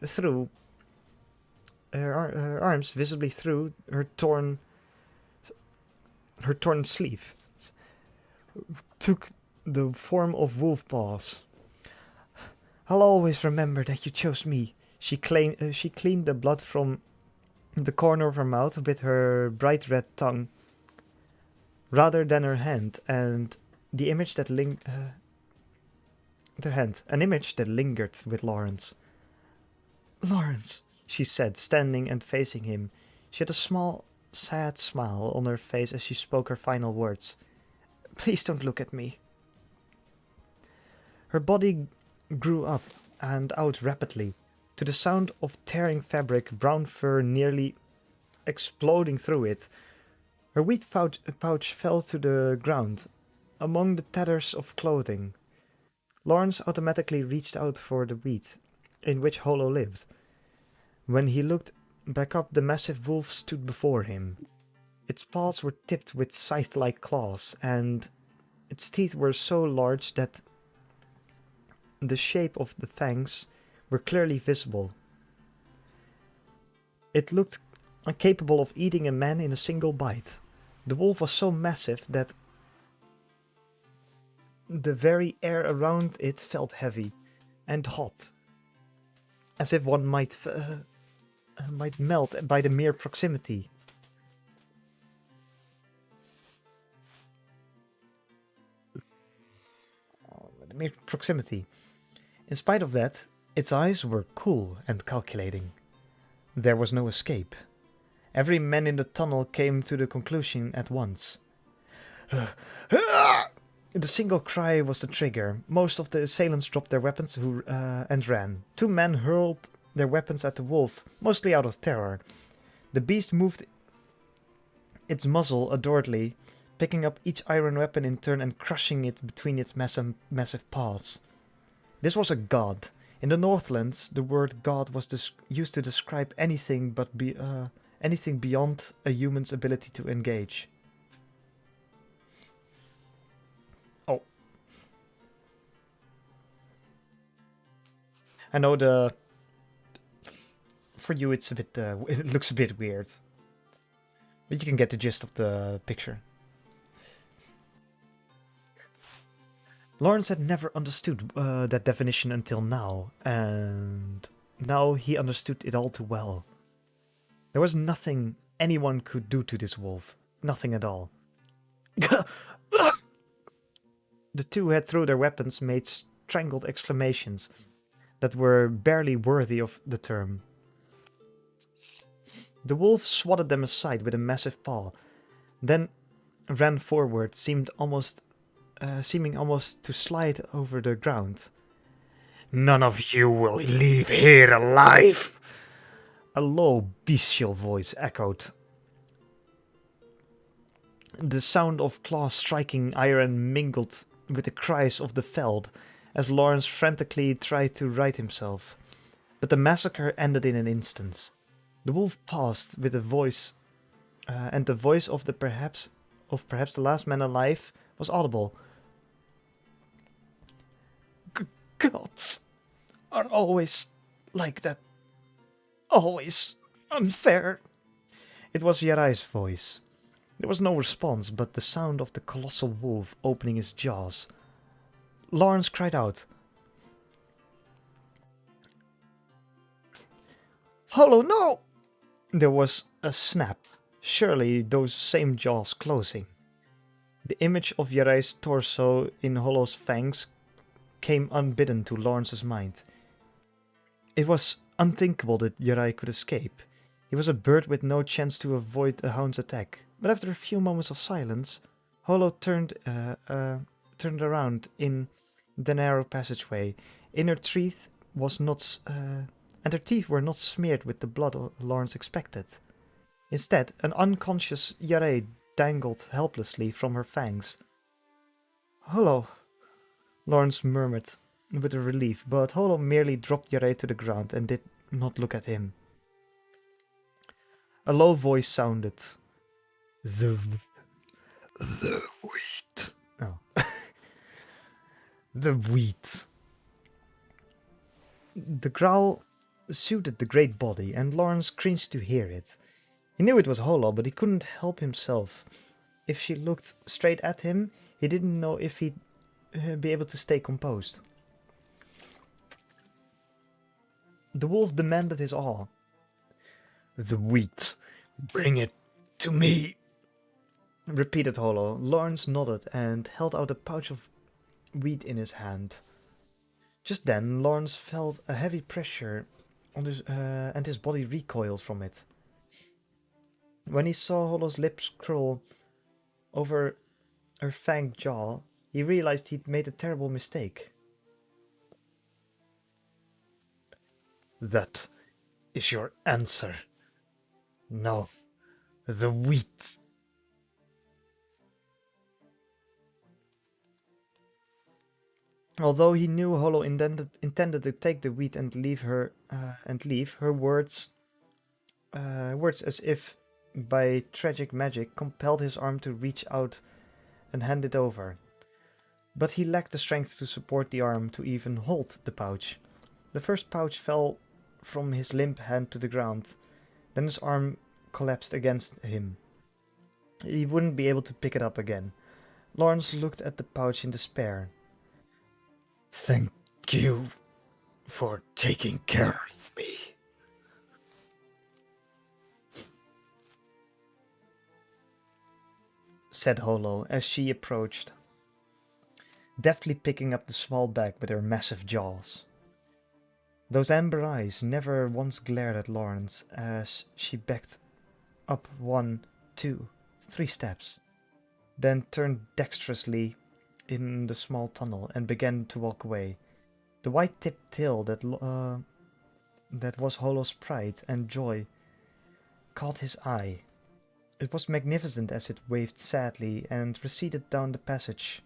through her torn sleeve took the form of wolf paws. I'll always remember that you chose me. She cleaned the blood from the corner of her mouth with her bright red tongue rather than her hand, and an image that lingered with Lawrence. Lawrence, she said, standing and facing him. She had a small, sad smile on her face as she spoke her final words. Please don't look at me. Her body grew up and out rapidly. To the sound of tearing fabric, brown fur nearly exploding through it. Her wheat pouch fell to the ground, among the tatters of clothing. Lawrence automatically reached out for the wheat, in which Holo lived. When he looked back up, the massive wolf stood before him. Its paws were tipped with scythe-like claws, and its teeth were so large that the shape of the fangs were clearly visible. It looked capable of eating a man in a single bite. The wolf was so massive that the very air around it felt heavy and hot, as if one might melt by the mere proximity. In spite of that, its eyes were cool and calculating. There was no escape. Every man in the tunnel came to the conclusion at once. The single cry was the trigger. Most of the assailants dropped their weapons and ran. Two men hurled their weapons at the wolf, mostly out of terror. The beast moved its muzzle adroitly, picking up each iron weapon in turn and crushing it between its massive paws. This was a god. In the Northlands, the word god was used to describe anything anything beyond a human's ability to engage. Oh. I know for you it's a bit, it looks a bit weird. But you can get the gist of the picture. Lawrence had never understood that definition until now, and now he understood it all too well. There was nothing anyone could do to this wolf. Nothing at all. The two had through their weapons made strangled exclamations that were barely worthy of the term. The wolf swatted them aside with a massive paw, then ran forward, seeming almost to slide over the ground. "None of you will leave here alive!" A low, bestial voice echoed. The sound of claws striking iron mingled with the cries of the felled as Lawrence frantically tried to right himself. But the massacre ended in an instant. The wolf paused with a voice, and the voice of perhaps the last man alive was audible. "Gods are always like that. Always unfair." It was Yarai's voice. There was no response but the sound of the colossal wolf opening his jaws. Lawrence cried out, "Hollow, no!" There was a snap, surely those same jaws closing. The image of Yarai's torso in Hollow's fangs came unbidden to Lawrence's mind. It was unthinkable that Yarai could escape. He was a bird with no chance to avoid the hound's attack. But after a few moments of silence, Hollow turned around in the narrow passageway. Her teeth were not smeared with the blood Lawrence expected. Instead, an unconscious Yarai dangled helplessly from her fangs. "Hollow," Lawrence murmured with relief, but Hollow merely dropped Yarai to the ground and did not look at him. A low voice sounded. The wheat. Oh. The wheat. The growl suited the great body, and Lawrence cringed to hear it. He knew it was Hollow, but he couldn't help himself. If she looked straight at him, he didn't know if he'd be able to stay composed. The wolf demanded his awe. "The wheat. Bring it to me," repeated Hollow. Lawrence nodded and held out a pouch of wheat in his hand. Just then, Lawrence felt a heavy pressure on and his body recoiled from it. When he saw Hollow's lips curl over her fanged jaw, he realized he'd made a terrible mistake. "That is your answer. No, the wheat." Although he knew Hollow intended to take the wheat and leave her words as if by tragic magic compelled his arm to reach out and hand it over. But he lacked the strength to support the arm to even hold the pouch. The first pouch fell from his limp hand to the ground. Then his arm collapsed against him. He wouldn't be able to pick it up again. Lawrence looked at the pouch in despair. "Thank you for taking care of me." said Hollow as she approached, deftly picking up the small bag with her massive jaws. Those amber eyes never once glared at Lawrence as she backed up 1, 2, 3 steps, then turned dexterously in the small tunnel and began to walk away. The white-tipped tail that was Hollow's pride and joy caught his eye. It was magnificent as it waved sadly and receded down the passage.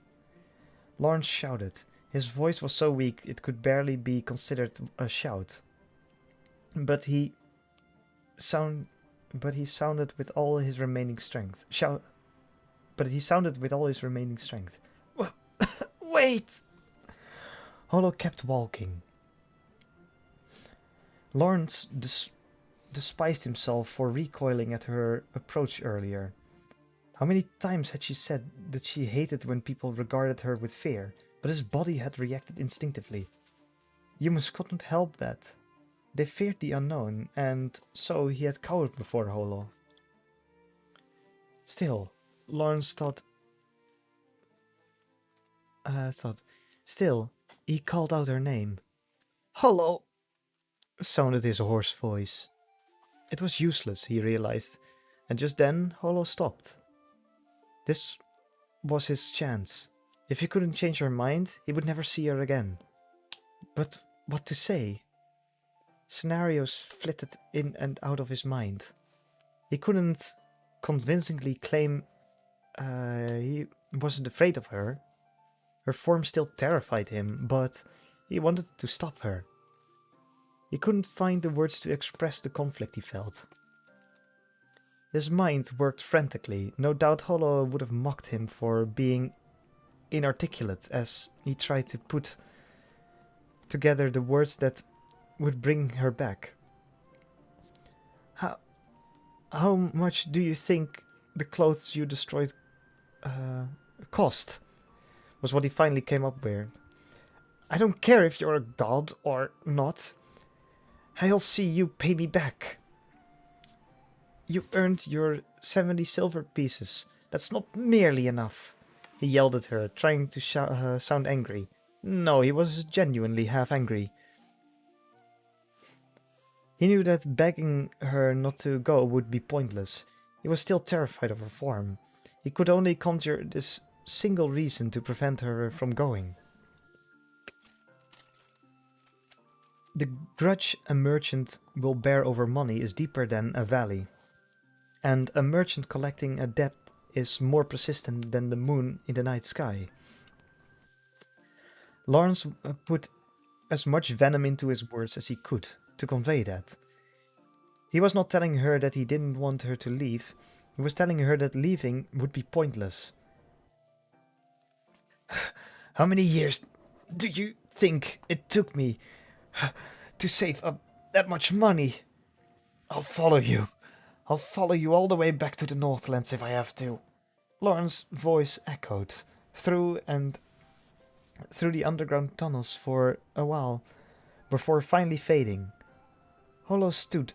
Lawrence shouted, His voice was so weak it could barely be considered a shout. But he sounded with all his remaining strength. But he sounded with all his remaining strength. Wait! Hollow kept walking. Lawrence despised himself for recoiling at her approach earlier. How many times had she said that she hated when people regarded her with fear, but his body had reacted instinctively. Humans couldn't help that. They feared the unknown, and so he had cowered before Hollow. Still, Lawrence Still, he called out her name. Hollow! Sounded his hoarse voice. It was useless, he realized, and just then Hollow stopped. This was his chance. If he couldn't change her mind, he would never see her again. But what to say? Scenarios flitted in and out of his mind. He couldn't convincingly claim he wasn't afraid of her. Her form still terrified him, but he wanted to stop her. He couldn't find the words to express the conflict he felt. His mind worked frantically. No doubt Hollow would have mocked him for being inarticulate as he tried to put together the words that would bring her back. How much do you think the clothes you destroyed cost? Was what he finally came up with. I don't care if you're a god or not. I'll see you pay me back. You earned your 70 silver pieces. That's not nearly enough. He yelled at her, trying to sound angry. No, he was genuinely half angry. He knew that begging her not to go would be pointless. He was still terrified of her form. He could only conjure this single reason to prevent her from going. The grudge a merchant will bear over money is deeper than a valley, and a merchant collecting a debt is more persistent than the moon in the night sky. Lawrence put as much venom into his words as he could to convey that. He was not telling her that he didn't want her to leave, he was telling her that leaving would be pointless. How many years do you think it took me to save up that much money? I'll follow you. I'll follow you all the way back to the Northlands if I have to. Lauren's voice echoed through the underground tunnels for a while, before finally fading. Hollow stood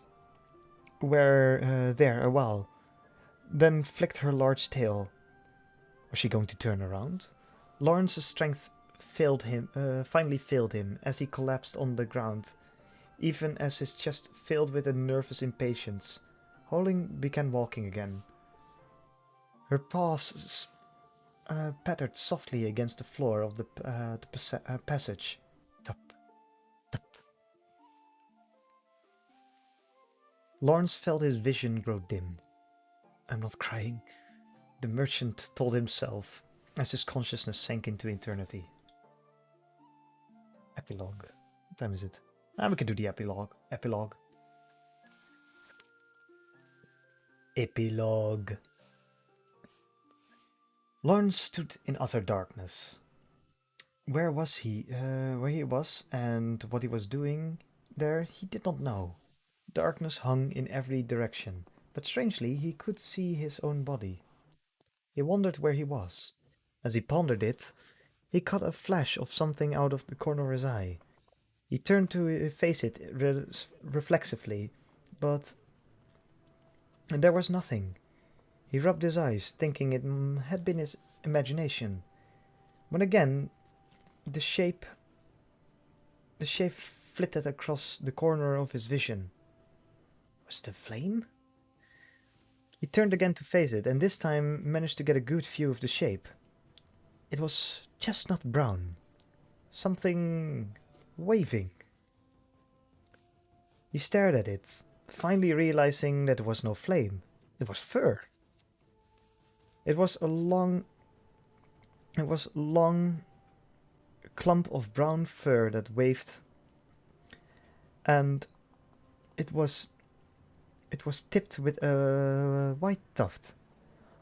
there a while, then flicked her large tail. Was she going to turn around? Lawrence's strength finally failed him as he collapsed on the ground, even as his chest filled with a nervous impatience. Holly began walking again. Her paws pattered softly against the floor of the passage. Tup, tup. Lawrence felt his vision grow dim. I'm not crying, the merchant told himself as his consciousness sank into eternity. Epilogue. What time is it? We can do the epilogue. Epilogue. Lawrence stood in utter darkness. Where was he? Where he was and what he was doing there, he did not know. Darkness hung in every direction, but strangely he could see his own body. He wondered where he was. As he pondered it, he caught a flash of something out of the corner of his eye. He turned to face it reflexively, but there was nothing. He rubbed his eyes, thinking it had been his imagination. When again, the shape flitted across the corner of his vision. Was it a flame? He turned again to face it, and this time managed to get a good view of the shape. It was chestnut brown. Something waving. He stared at it, finally realizing that it was no flame. It was fur. It was long, clump of brown fur that waved, and it was tipped with a white tuft.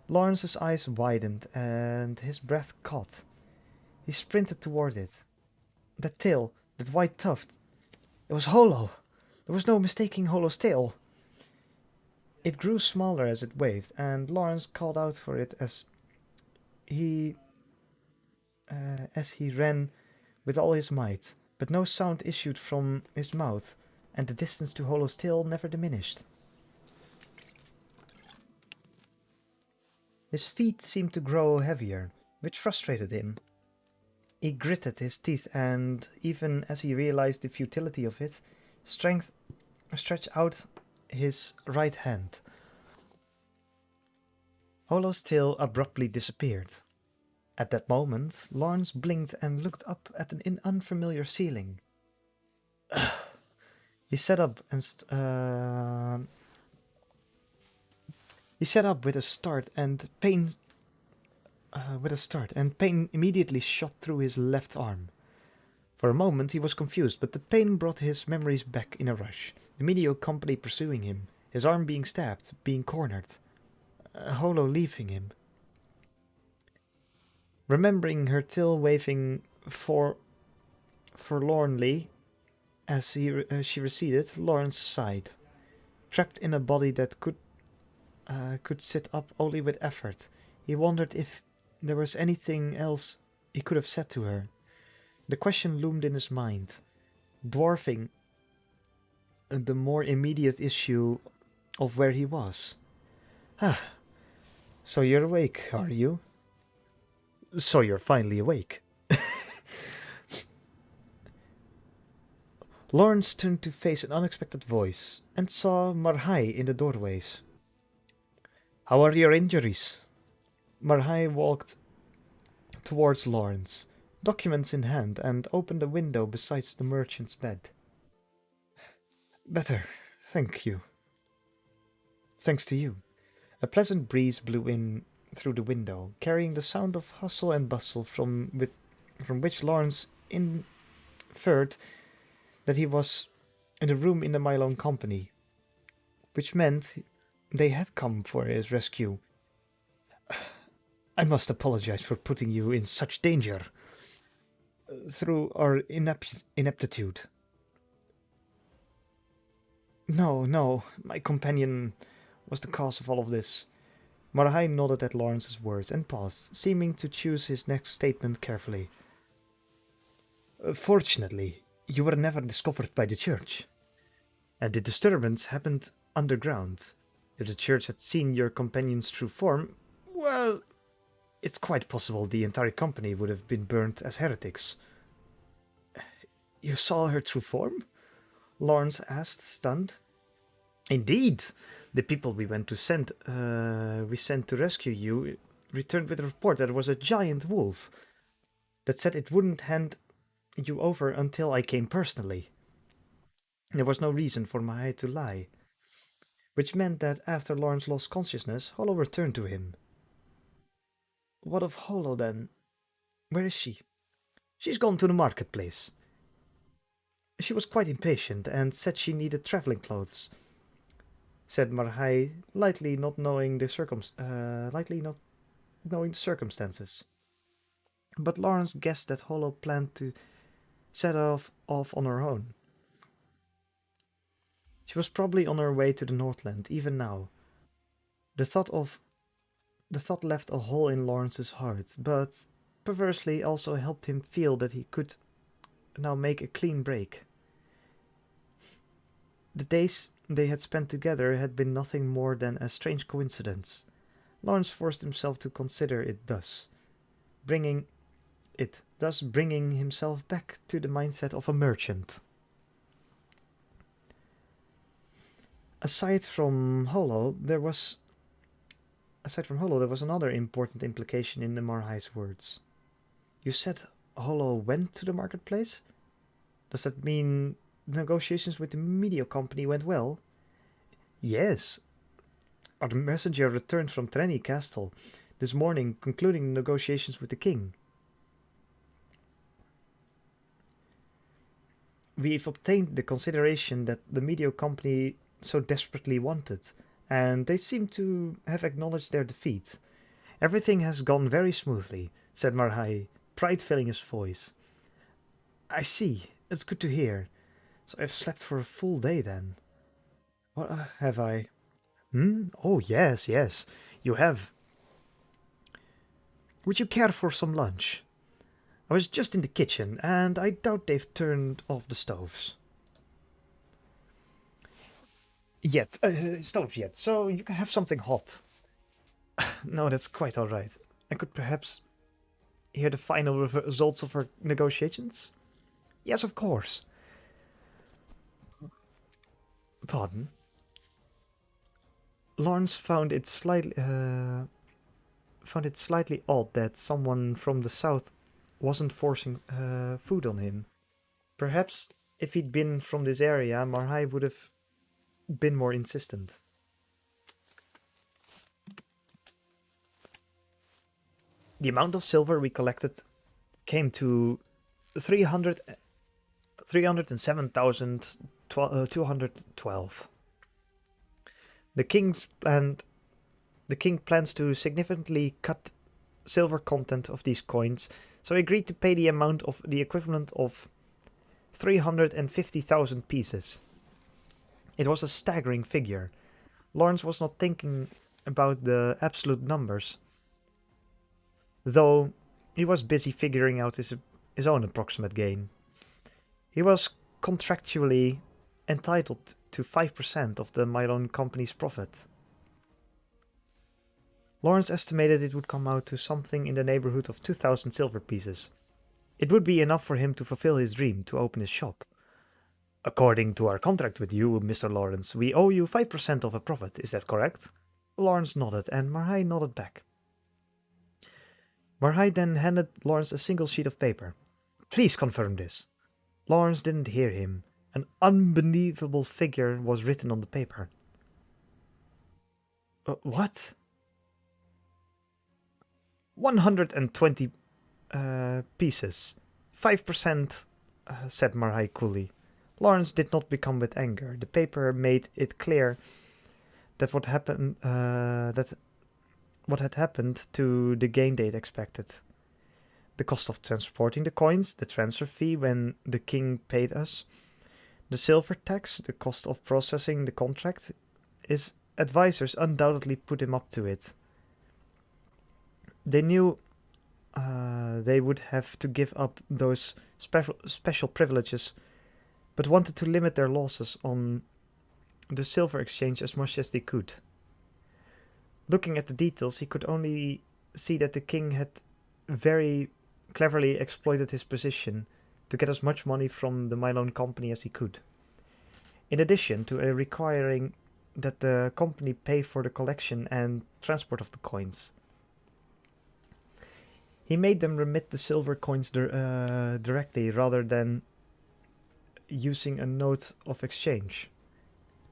Lawrence's eyes widened and his breath caught. He sprinted toward it. That tail, that white tuft, it was Holo. There was no mistaking Holo's tail. It grew smaller as it waved, and Lawrence called out for it he as he ran with all his might, but no sound issued from his mouth, and the distance to Holo's tail never diminished. His feet seemed to grow heavier, which frustrated him. He gritted his teeth, and even as he realized the futility of it, strength stretched out his right hand. Holo's tail abruptly disappeared. At that moment, Lawrence blinked and looked up at an unfamiliar ceiling. He sat up with a start, and pain immediately shot through his left arm. For a moment he was confused, but the pain brought his memories back in a rush. The media company pursuing him, his arm being stabbed, being cornered, Holo leaving him. Remembering her tail waving forlornly as she receded, Lawrence sighed. Trapped in a body that could sit up only with effort, he wondered if there was anything else he could have said to her. The question loomed in his mind, dwarfing the more immediate issue of where he was. Ah, so you're awake, are you? So you're finally awake. Lawrence turned to face an unexpected voice and saw Marhai in the doorways. How are your injuries? Marhai walked towards Lawrence, documents in hand, and opened a window beside the merchant's bed. Better, thank you. Thanks to you. A pleasant breeze blew in through the window, carrying the sound of hustle and bustle from which Lawrence inferred that he was in a room in the Mylon company, which meant they had come for his rescue. I must apologize for putting you in such danger through our ineptitude. No, my companion was the cause of all of this. Marhai nodded at Lawrence's words and paused, seeming to choose his next statement carefully. Fortunately, you were never discovered by the church, and the disturbance happened underground. If the church had seen your companion's true form, well, it's quite possible the entire company would have been burnt as heretics. You saw her true form? Lawrence asked, stunned. Indeed! The people we sent to rescue you returned with a report that it was a giant wolf that said it wouldn't hand you over until I came personally. There was no reason for Mahai to lie, which meant that after Lawrence lost consciousness, Holo returned to him. What of Holo then? Where is she? She's gone to the marketplace. She was quite impatient and said she needed traveling clothes, said Marhai, lightly not knowing the circumstances. But Lawrence guessed that Holo planned to set off on her own. She was probably on her way to the Northland, even now. The thought left a hole in Lawrence's heart, but perversely also helped him feel that he could now make a clean break. The days they had spent together had been nothing more than a strange coincidence. Lawrence forced himself to consider it thus, bringing himself back to the mindset of a merchant. Aside from Holo, there was another important implication in the Marhai's words. You said Holo went to the marketplace? Does that mean the negotiations with the media company went well? Yes. Our messenger returned from Treni Castle this morning, concluding negotiations with the king. we've obtained the consideration that the media company so desperately wanted, and they seem to have acknowledged their defeat. Everything has gone very smoothly, said Marhai, pride filling his voice. I see. It's good to hear. So I've slept for a full day then. What have I? Hmm? Oh, yes, yes. You have. Would you care for some lunch? I was just in the kitchen, and I doubt they've turned off the stoves. Stoves yet, so you can have something hot. No, that's quite alright. I could perhaps hear the final results of our negotiations? Yes, of course. Pardon? Lawrence found it slightly odd that someone from the south wasn't forcing food on him. Perhaps if he'd been from this area, Marhai would have been more insistent. The amount of silver we collected came to 300, 307,212. The the king plans to significantly cut silver content of these coins, so he agreed to pay the amount of the equivalent of 350,000 pieces. It was a staggering figure. Lawrence was not thinking about the absolute numbers, though he was busy figuring out his own approximate gain. He was contractually entitled to 5% of the Mylon Company's profit. Lawrence estimated it would come out to something in the neighborhood of 2,000 silver pieces. It would be enough for him to fulfill his dream to open his shop. According to our contract with you, Mr. Lawrence, we owe you 5% of a profit, is that correct? Lawrence nodded, and Marhai nodded back. Marhai then handed Lawrence a single sheet of paper. Please confirm this. Lawrence didn't hear him. An unbelievable figure was written on the paper. What? 120 pieces. 5%, said Marhai coolly. Lawrence did not become with anger. The paper made it clear that what had happened to the gain they'd expected. The cost of transporting the coins, the transfer fee when the king paid us, the silver tax, the cost of processing the contract. His advisors undoubtedly put him up to it. They knew they would have to give up those special privileges, but wanted to limit their losses on the silver exchange as much as they could. Looking at the details, he could only see that the king had very cleverly exploited his position to get as much money from the Mylon company as he could. In addition to requiring that the company pay for the collection and transport of the coins. He made them remit the silver coins directly rather than using a note of exchange.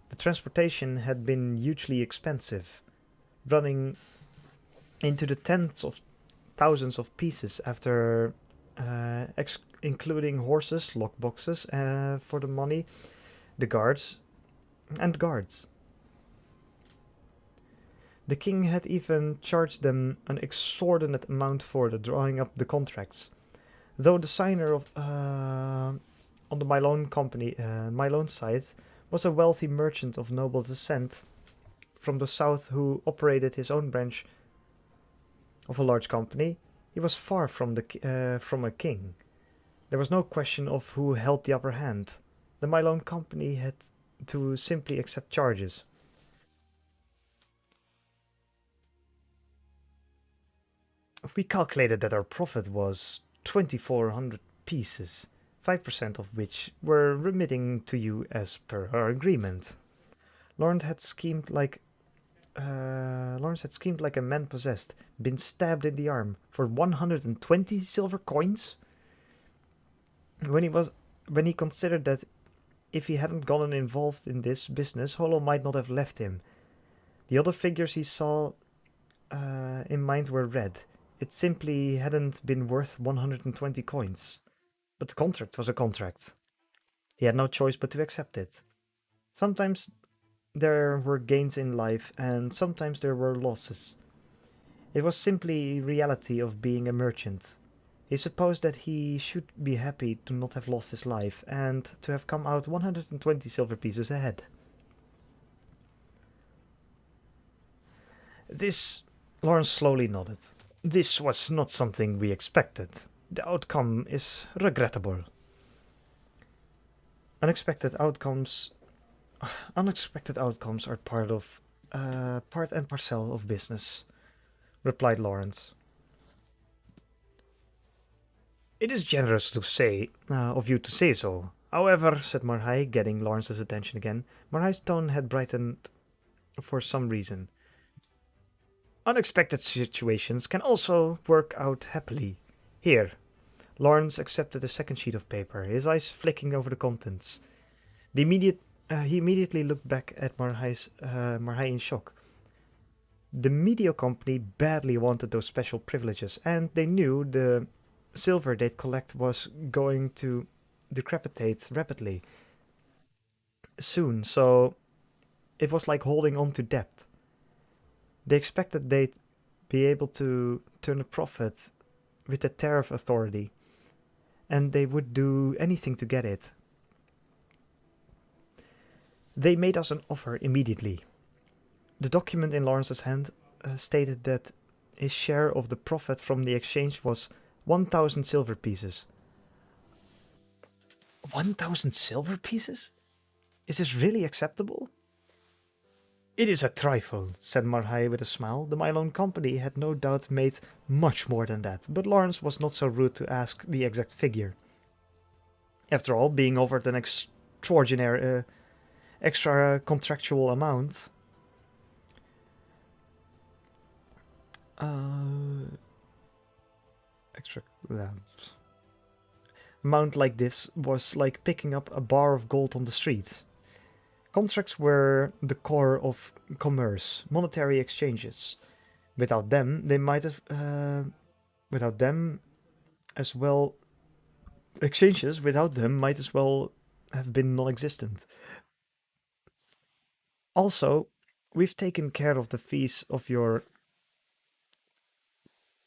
The transportation had been hugely expensive, running into the tens of thousands of pieces after including horses, lockboxes for the money, the guards. The king had even charged them an exorbitant amount for the drawing up the contracts. Though the signer of on the Mylon side was a wealthy merchant of noble descent from the south who operated his own branch of a large company, he was far from a king. There was no question of who held the upper hand. The Mylon company had to simply accept charges. We calculated that our profit was 2,400 pieces, 5% of which were remitting to you as per our agreement. Lawrence had schemed like a man possessed, been stabbed in the arm for 120 silver coins. When he considered that if he hadn't gotten involved in this business, Hollow might not have left him. The other figures he saw in mind were red. It simply hadn't been worth 120 coins. But the contract was a contract. He had no choice but to accept it. Sometimes there were gains in life, and sometimes there were losses. It was simply reality of being a merchant. He supposed that he should be happy to not have lost his life and to have come out 120 silver pieces ahead. This, Lawrence slowly nodded. This was not something we expected. The outcome is regrettable. Unexpected outcomes, unexpected outcomes are part and parcel of business, replied Lawrence. It is generous to say of you to say so. However, said Marhai, getting Lawrence's attention again, Marhai's tone had brightened for some reason. Unexpected situations can also work out happily. Here, Lawrence accepted a second sheet of paper, his eyes flicking over the contents. He immediately looked back at Marhai in shock. The media company badly wanted those special privileges, and they knew the silver they'd collect was going to decrepitate rapidly soon, so it was like holding on to debt. They expected they'd be able to turn a profit with the tariff authority, and they would do anything to get it. They made us an offer immediately. The document in Lawrence's hand stated that his share of the profit from the exchange was 1,000 silver pieces. 1,000 silver pieces? Is this really acceptable? It is a trifle, said Marhai with a smile. The Mylon Company had no doubt made much more than that, but Lawrence was not so rude to ask the exact figure. After all, being offered an extraordinary, extra contractual amount, extra amount like this was like picking up a bar of gold on the street. Contracts were the core of commerce, monetary exchanges. Without them, they might have, without them as well, exchanges without them might as well have been non-existent. Also, we've taken care of the fees of your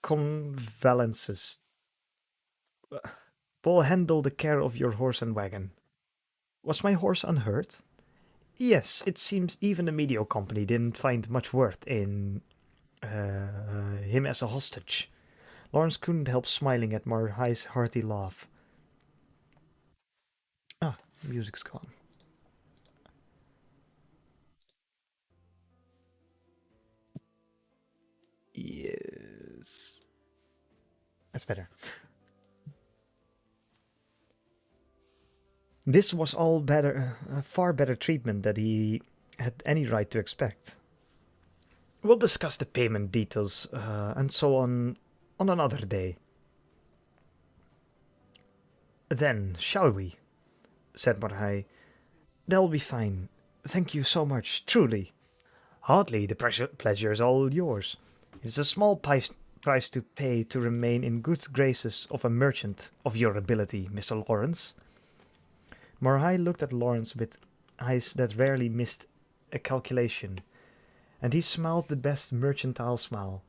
conveyances. We'll handle the care of your horse and wagon. Was my horse unhurt? Yes, it seems even the media company didn't find much worth in him as a hostage. Lawrence couldn't help smiling at Marhai's hearty laugh. Ah, music's gone. Yes. That's better. This was all better, far better treatment than he had any right to expect. We'll discuss the payment details and so on another day. Then, shall we? Said Marhai. That'll be fine. Thank you so much, truly. Hardly, the pleasure is all yours. It's a small price to pay to remain in good graces of a merchant of your ability, Mr. Lawrence. Marhai looked at Lawrence with eyes that rarely missed a calculation, and he smiled the best mercantile smile.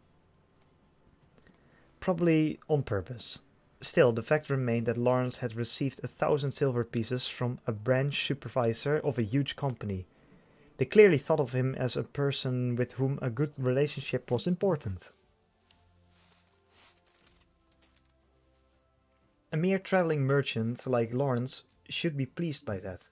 Probably on purpose. Still, the fact remained that Lawrence had received 1,000 silver pieces from a branch supervisor of a huge company. They clearly thought of him as a person with whom a good relationship was important. A mere traveling merchant like Lawrence should be pleased by that.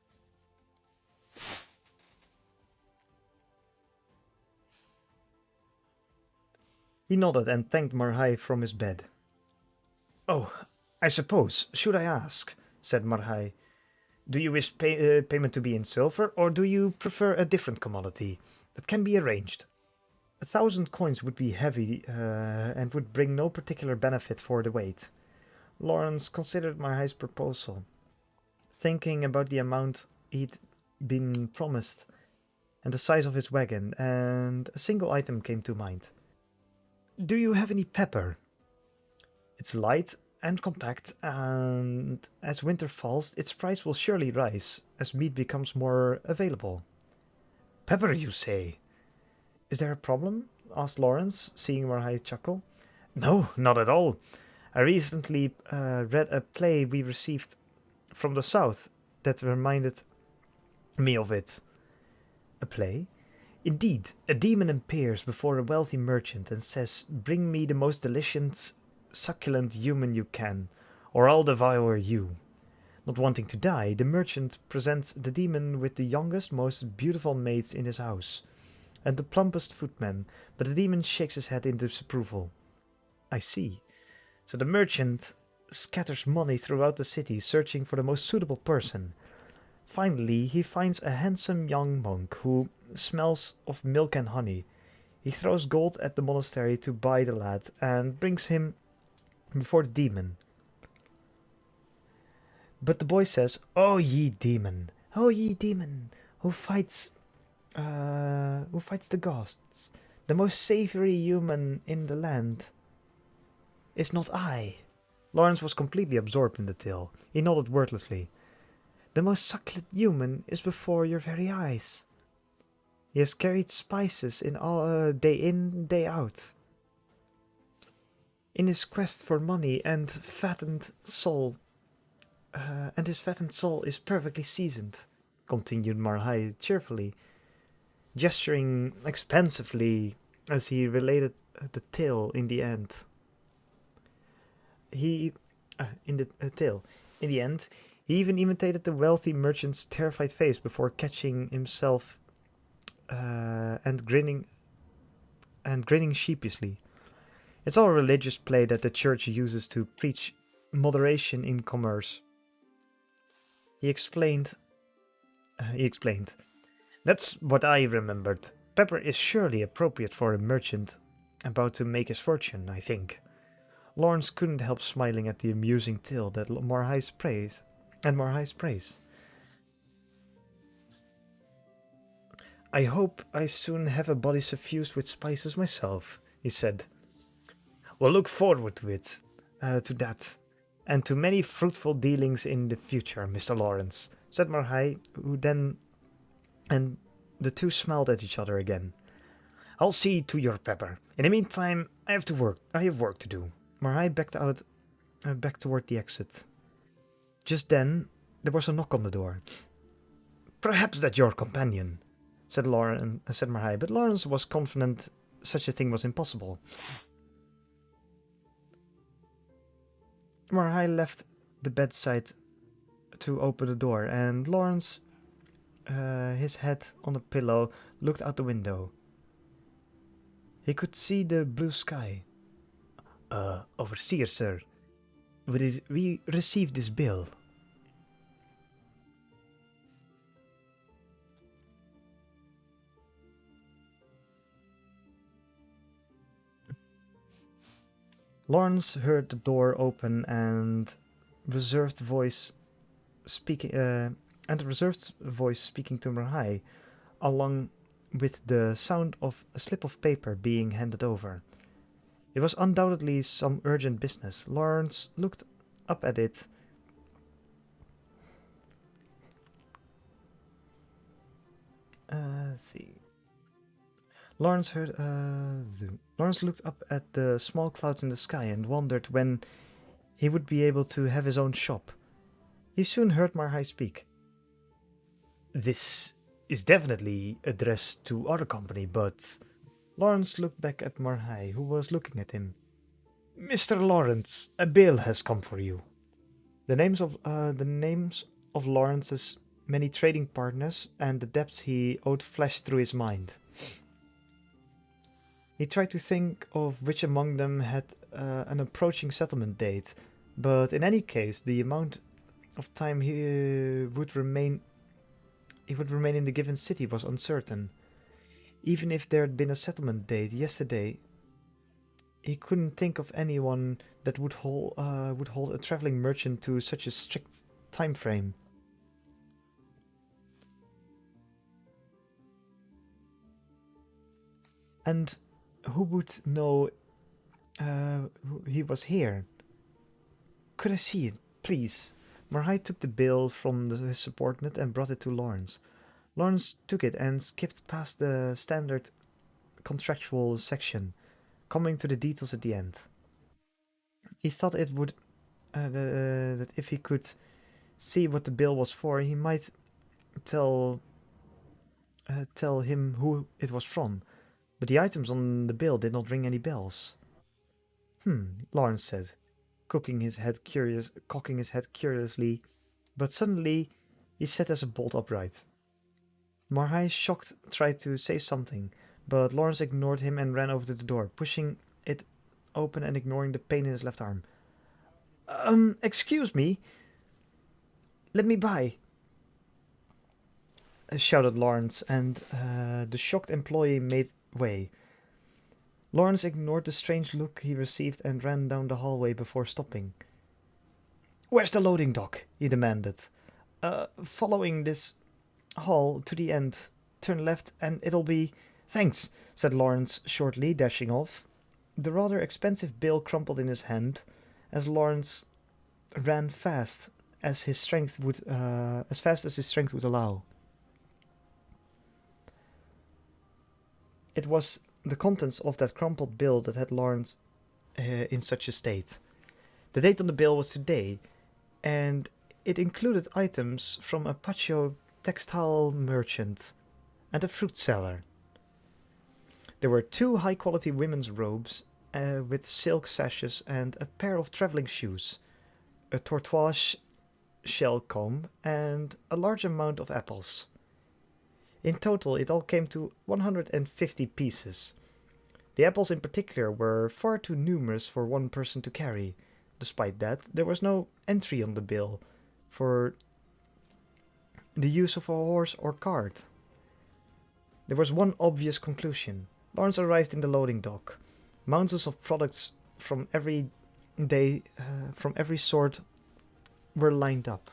He nodded and thanked Marhai from his bed. Oh, I suppose, should I ask, said Marhai, do you wish payment to be in silver, or do you prefer a different commodity? That can be arranged. 1,000 coins would be heavy and would bring no particular benefit for the weight. Lawrence considered Marhai's proposal, thinking about the amount he'd been promised and the size of his wagon, and a single item came to mind. Do you have any pepper? It's light and compact, and as winter falls, its price will surely rise as meat becomes more available. Pepper, you say? Is there a problem? Asked Lawrence, seeing Marhai chuckle. No, not at all. I recently read a play we received from the south that reminded me of it. A play? Indeed, a demon appears before a wealthy merchant and says, "Bring me the most delicious, succulent human you can, or I'll devour you." Not wanting to die, the merchant presents the demon with the youngest, most beautiful maids in his house, and the plumpest footman, but the demon shakes his head in disapproval. I see. So the merchant scatters money throughout the city, searching for the most suitable person. Finally, he finds a handsome young monk who smells of milk and honey. He throws gold at the monastery to buy the lad and brings him before the demon. But the boy says, oh ye demon, who fights the ghosts, the most savory human in the land is not I." Lawrence was completely absorbed in the tale. He nodded wordlessly. "The most succulent human is before your very eyes. He has carried spices day in, day out. In his quest for money and his fattened soul is perfectly seasoned," continued Marhai cheerfully, gesturing expansively as he related the tale in the end. In the end, he even imitated the wealthy merchant's terrified face before catching himself and grinning sheepishly. It's all a religious play that the church uses to preach moderation in commerce. He explained. "That's what I remembered. Pepper is surely appropriate for a merchant about to make his fortune, I think." Lawrence couldn't help smiling at the amusing tale that Marhai's praise. "I hope I soon have a body suffused with spices myself," he said. "We'll look forward to that, and to many fruitful dealings in the future, Mr. Lawrence," said Marhai, and the two smiled at each other again. "I'll see to your pepper. In the meantime, I have work to do." Marhai backed toward the exit. Just then, there was a knock on the door. "Perhaps that's your companion," said Marhai, but Lawrence was confident such a thing was impossible. Marhai left the bedside to open the door, and Lawrence, his head on a pillow, looked out the window. He could see the blue sky. "Overseer, sir, we received this bill." Lawrence heard the door open and a reserved voice speaking to Marhai, along with the sound of a slip of paper being handed over. It was undoubtedly some urgent business. Lawrence looked up at it. Let's see. Lawrence looked up at the small clouds in the sky and wondered when he would be able to have his own shop. He soon heard Marhai speak. "This is definitely addressed to our company, but..." Lawrence looked back at Marhai, who was looking at him. "Mr. Lawrence, a bill has come for you." The names of Lawrence's many trading partners and the debts he owed flashed through his mind. He tried to think of which among them had an approaching settlement date, but in any case, the amount of time he would remain in the given city was uncertain. Even if there had been a settlement date yesterday, he couldn't think of anyone that would hold a traveling merchant to such a strict time frame. And who would know he was here? Could I see it, please? Marhai took the bill from his subordinate and brought it to Lawrence. Lawrence took it and skipped past the standard contractual section, coming to the details at the end. He thought it would that if he could see what the bill was for, he might tell tell him who it was from. But the items on the bill did not ring any bells. Lawrence said, cocking his head curiously, but suddenly he sat as a bolt upright. Marhai, shocked, tried to say something, but Lawrence ignored him and ran over to the door, pushing it open and ignoring the pain in his left arm. Excuse me. Let me by, shouted Lawrence, and the shocked employee made way. Lawrence ignored the strange look he received and ran down the hallway before stopping. Where's the loading dock? He demanded. Following this hall to the end, turn left and it'll be... Thanks, said Lawrence shortly, dashing off. The rather expensive bill crumpled in his hand as Lawrence ran fast as his strength would allow. It was the contents of that crumpled bill that had Lawrence in such a state. The date on the bill was today, and it included items from a Pacho textile merchant and a fruit seller. There were 2 high-quality women's robes with silk sashes and a pair of traveling shoes, a tortoise shell comb, and a large amount of apples. In total, it all came to 150 pieces. The apples in particular were far too numerous for one person to carry. Despite that, there was no entry on the bill for the use of a horse or cart. There was one obvious conclusion. Lawrence arrived in the loading dock. Mountains of products from every sort were lined up,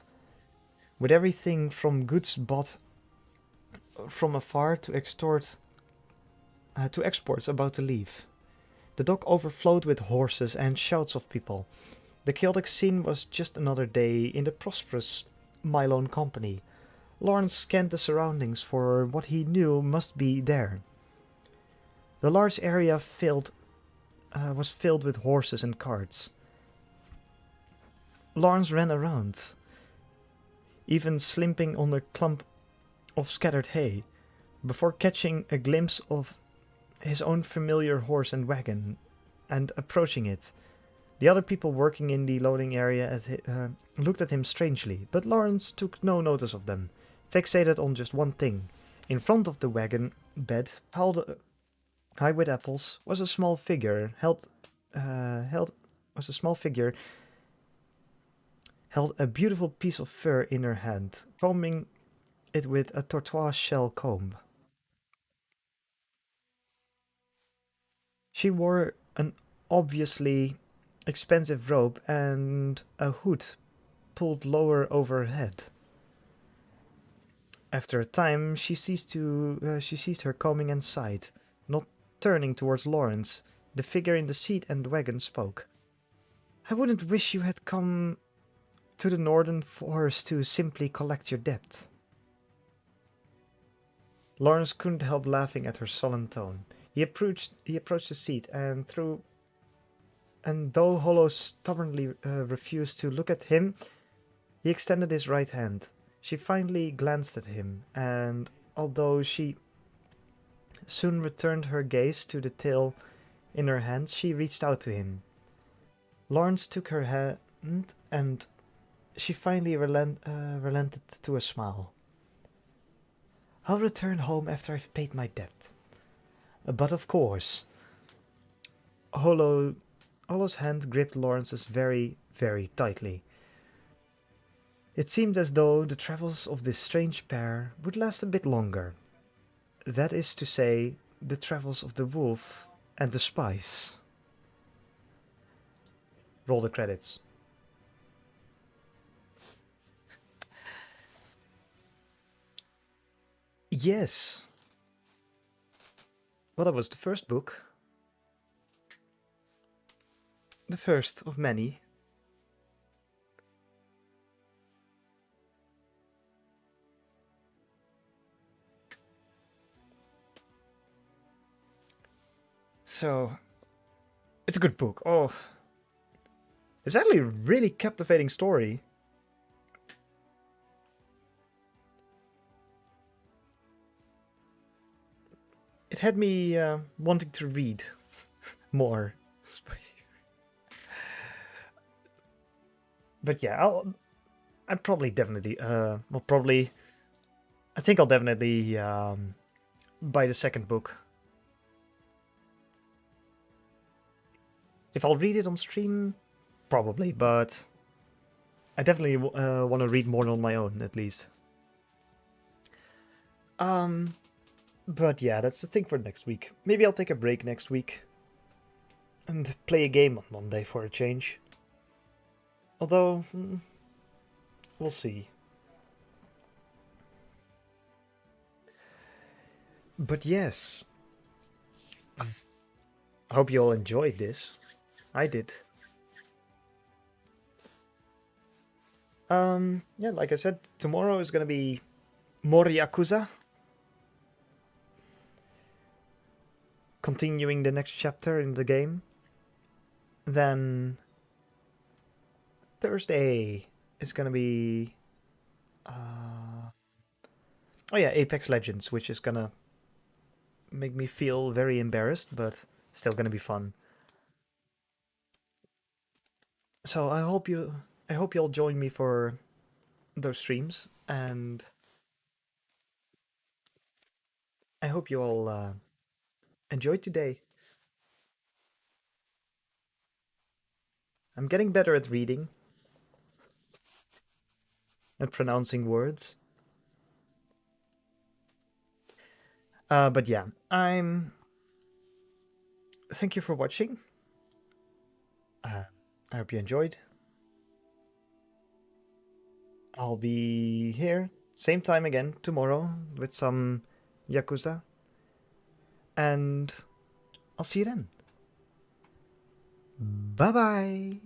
with everything from goods bought from afar to exports about to leave. The dock overflowed with horses and shouts of people. The chaotic scene was just another day in the prosperous Mylone company. Lawrence scanned the surroundings for what he knew must be there. The large area was filled with horses and carts. Lawrence ran around, even slipping on a clump of scattered hay, before catching a glimpse of his own familiar horse and wagon, and approaching it. The other people working in the loading area looked at him strangely, but Lawrence took no notice of them, fixated on just one thing. In front of the wagon bed, piled high with apples, was a small figure held a beautiful piece of fur in her hand, combing it with a tortoise shell comb. She wore an obviously expensive robe and a hood pulled lower over her head. After a time, she ceased her combing and sighed. Not turning towards Lawrence, the figure in the seat and the wagon spoke. I wouldn't wish you had come to the northern forest to simply collect your debt. Lawrence couldn't help laughing at her sullen tone. He approached the seat, and though Hollow stubbornly refused to look at him, he extended his right hand. She finally glanced at him, and although she soon returned her gaze to the tail in her hand, she reached out to him. Lawrence took her hand, and she finally relented to a smile. I'll return home after I've paid my debt. But of course. Hollow's hand gripped Lawrence's very, very tightly. It seemed as though the travels of this strange pair would last a bit longer. That is to say, the travels of the wolf and the spice. Roll the credits. Yes. Well, that was the first book. The first of many. So, it's a good book. Oh, it's actually a really captivating story. It had me wanting to read more. But yeah, I probably definitely, I think I'll definitely buy the second book. If I'll read it on stream, probably, but I definitely want to read more on my own, at least. But yeah, that's the thing for next week. Maybe I'll take a break next week and play a game on Monday for a change. Although, we'll see. But yes, I hope you all enjoyed this. I did. Yeah, like I said, tomorrow is gonna be more Yakuza. Continuing the next chapter in the game. Then Thursday is gonna be oh yeah, Apex Legends, which is gonna make me feel very embarrassed, but still gonna be fun. So I hope you'll join me for those streams, and I hope you all enjoyed today. I'm getting better at reading and pronouncing words. But yeah, thank you for watching. I hope you enjoyed. I'll be here, same time again, tomorrow, with some Yakuza. And I'll see you then. Bye bye.